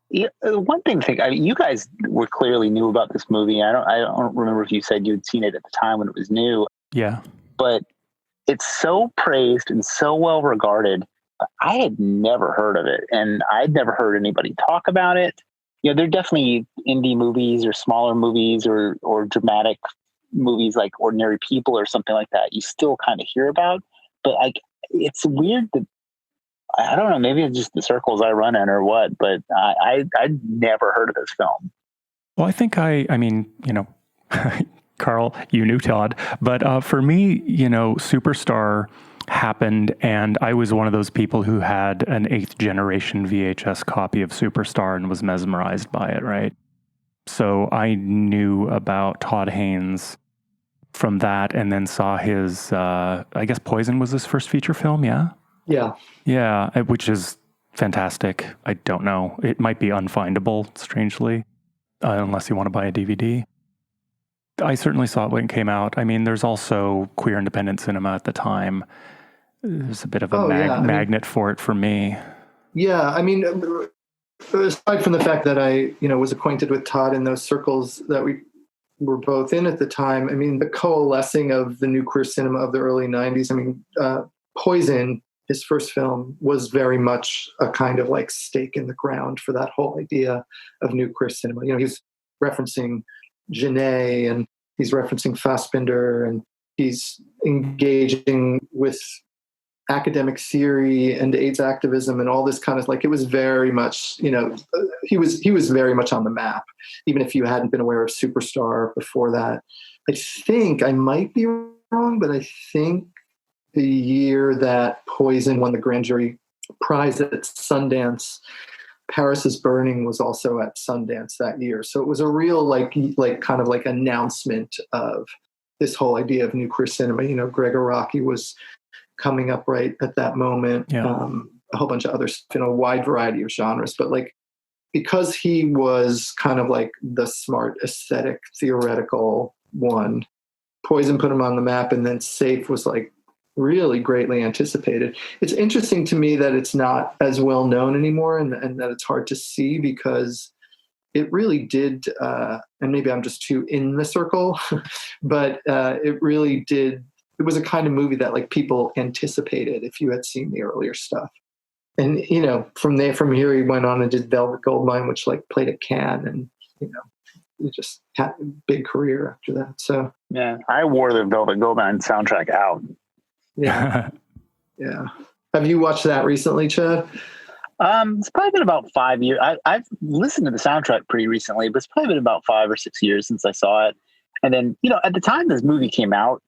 Yeah, one thing, you guys were clearly new about this movie. I don't remember if you said you had seen it at the time when it was new. Yeah. But it's so praised and so well regarded. I had never heard of it, and I'd never heard anybody talk about it. There are definitely indie movies or smaller movies or dramatic movies like Ordinary People or something like that you still kind of hear about. But it's weird that, I don't know, maybe it's just the circles I run in or what, but I'd never heard of this film. Well, I think I mean, Carl, you knew Todd, but for me, Superstar happened, and I was one of those people who had an 8th generation VHS copy of Superstar and was mesmerized by it, right? So I knew about Todd Haynes from that, and then saw his, I guess Poison was his first feature film, yeah? Yeah. Yeah, which is fantastic. I don't know. It might be unfindable, strangely, unless you want to buy a DVD. I certainly saw it when it came out. I mean, there's also queer independent cinema at the time. There's a bit of a magnet for it for me. Yeah, I mean, aside from the fact that I, was acquainted with Todd in those circles that we were both in at the time, I mean, the coalescing of the new queer cinema of the early 90s, I mean, Poison, his first film, was very much a kind of like stake in the ground for that whole idea of new queer cinema. He's referencing Genet, and he's referencing Fassbinder, and he's engaging with academic theory and AIDS activism and all this kind of, like, it was very much, he was very much on the map, even if you hadn't been aware of Superstar before that. I think, I might be wrong, but I think the year that Poison won the grand jury prize at Sundance, Paris is Burning was also at Sundance that year. So it was a real like kind of like announcement of this whole idea of new queer cinema. Greg Araki was coming up right at that moment. Yeah. A whole bunch of other stuff in a wide variety of genres, but like, because he was kind of like the smart aesthetic theoretical one, Poison put him on the map, and then Safe was like really greatly anticipated. It's interesting to me that it's not as well known anymore, and that it's hard to see, because it really did, and maybe I'm just too in the circle, but it really did. It was a kind of movie that like people anticipated if you had seen the earlier stuff. And, from here he went on and did Velvet Goldmine, which like played at Cannes, and, he just had a big career after that. So, yeah, I wore the Velvet Goldmine soundtrack out. Yeah. Yeah. Have you watched that recently, Chad? It's probably been about 5 years. I've listened to the soundtrack pretty recently, but it's probably been about 5 or 6 years since I saw it. And then, at the time this movie came out,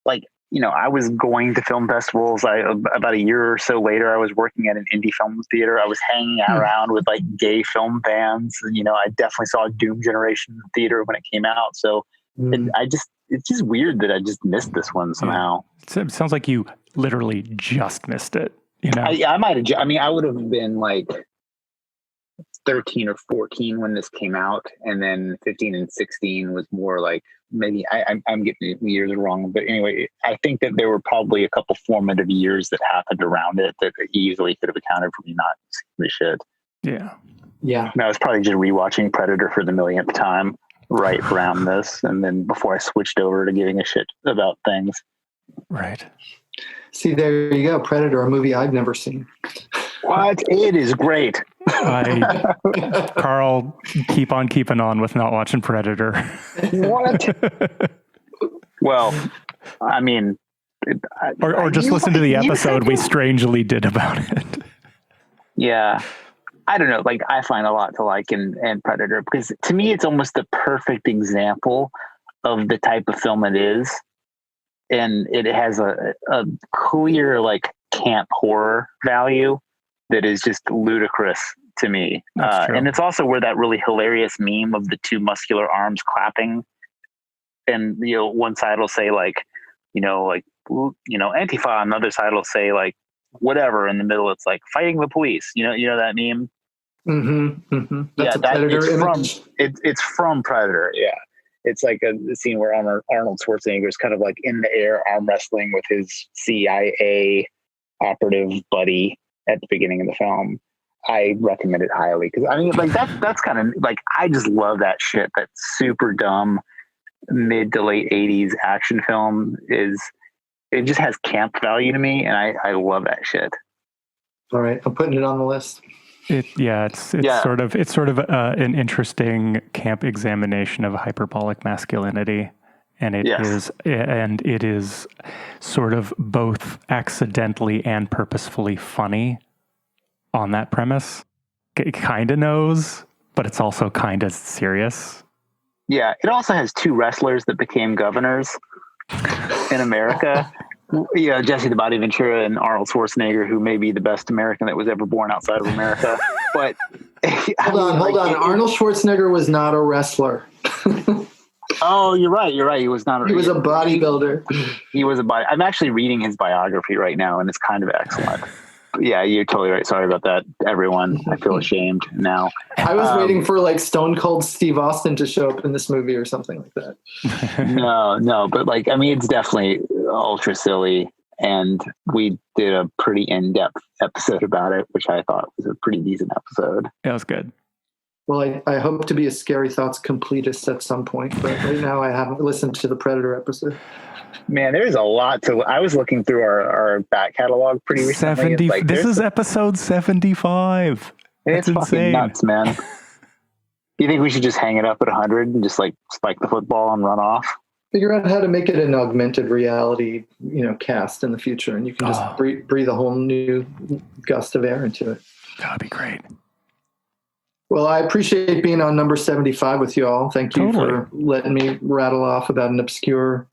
like, I was going to film festivals. About a year or so later, I was working at an indie film theater. I was hanging around with like gay film fans. And, I definitely saw Doom Generation in the theater when it came out. So it's just weird that I just missed this one somehow. It sounds like you literally just missed it. I might have. I mean, I would have been like 13 or 14 when this came out, and then 15 and 16 was more like, maybe I'm getting the years wrong, but anyway, I think that there were probably a couple formative years that happened around it that easily could have accounted for me not seeing the shit. Yeah. I was probably just rewatching Predator for the millionth time right around this, and then before I switched over to giving a shit about things. Right. See, there you go. Predator, a movie I've never seen. What? It is great. Carl, keep on keeping on with not watching Predator. What? Well, I mean... Or just listen to the episode we strangely did about it. Yeah. I don't know. Like, I find a lot to like in Predator, because to me, it's almost the perfect example of the type of film it is. And it has a clear, like, camp horror value that is just ludicrous to me. And it's also where that really hilarious meme of the two muscular arms clapping, and one side will say like Antifa, and the other side will say like whatever. In the middle, it's like fighting the police. You know that meme. Mm-hmm. Mm-hmm. That's a Predator image. It's from Predator. Yeah, it's like a scene where Arnold Schwarzenegger is kind of like in the air arm wrestling with his CIA operative buddy at the beginning of the film. I recommend it highly, because I mean, like that's kind of like, I just love that shit. That super dumb mid to late 80s action film it just has camp value to me, and I love that shit. All right, I'm putting it on the list. It's sort of an interesting camp examination of hyperbolic masculinity. And it is sort of both accidentally and purposefully funny on that premise. It kind of knows, but it's also kind of serious. Yeah, it also has two wrestlers that became governors in America. Yeah, Jesse the Body Ventura and Arnold Schwarzenegger, who may be the best American that was ever born outside of America. But hold on. Arnold Schwarzenegger was not a wrestler. Oh, you're right. He was not. He was a bodybuilder. He was a body. I'm actually reading his biography right now, and it's kind of excellent. Yeah, you're totally right. Sorry about that, everyone. I feel ashamed now. I was waiting for like Stone Cold Steve Austin to show up in this movie or something like that. No, but like, I mean, it's definitely ultra silly. And we did a pretty in-depth episode about it, which I thought was a pretty decent episode. It was good. Well, I hope to be a Scary Thoughts completist at some point, but right now I haven't listened to the Predator episode. Man, there's a lot to. I was looking through our back catalog pretty recently. This is episode 75. It's fucking nuts, man. You think we should just hang it up at 100 and just like spike the football and run off? Figure out how to make it an augmented reality, cast in the future, and you can just breathe a whole new gust of air into it. That'd be great. Well, I appreciate being on number 75 with you all. Thank you for letting me rattle off about an obscure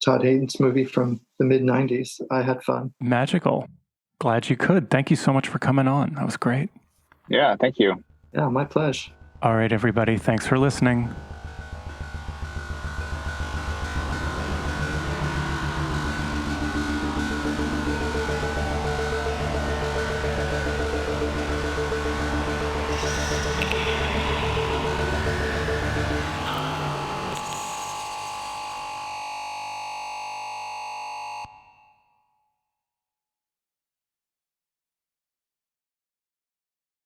Todd Haynes movie from the mid-90s. I had fun. Magical. Glad you could. Thank you so much for coming on. That was great. Yeah, thank you. Yeah, my pleasure. All right, everybody. Thanks for listening.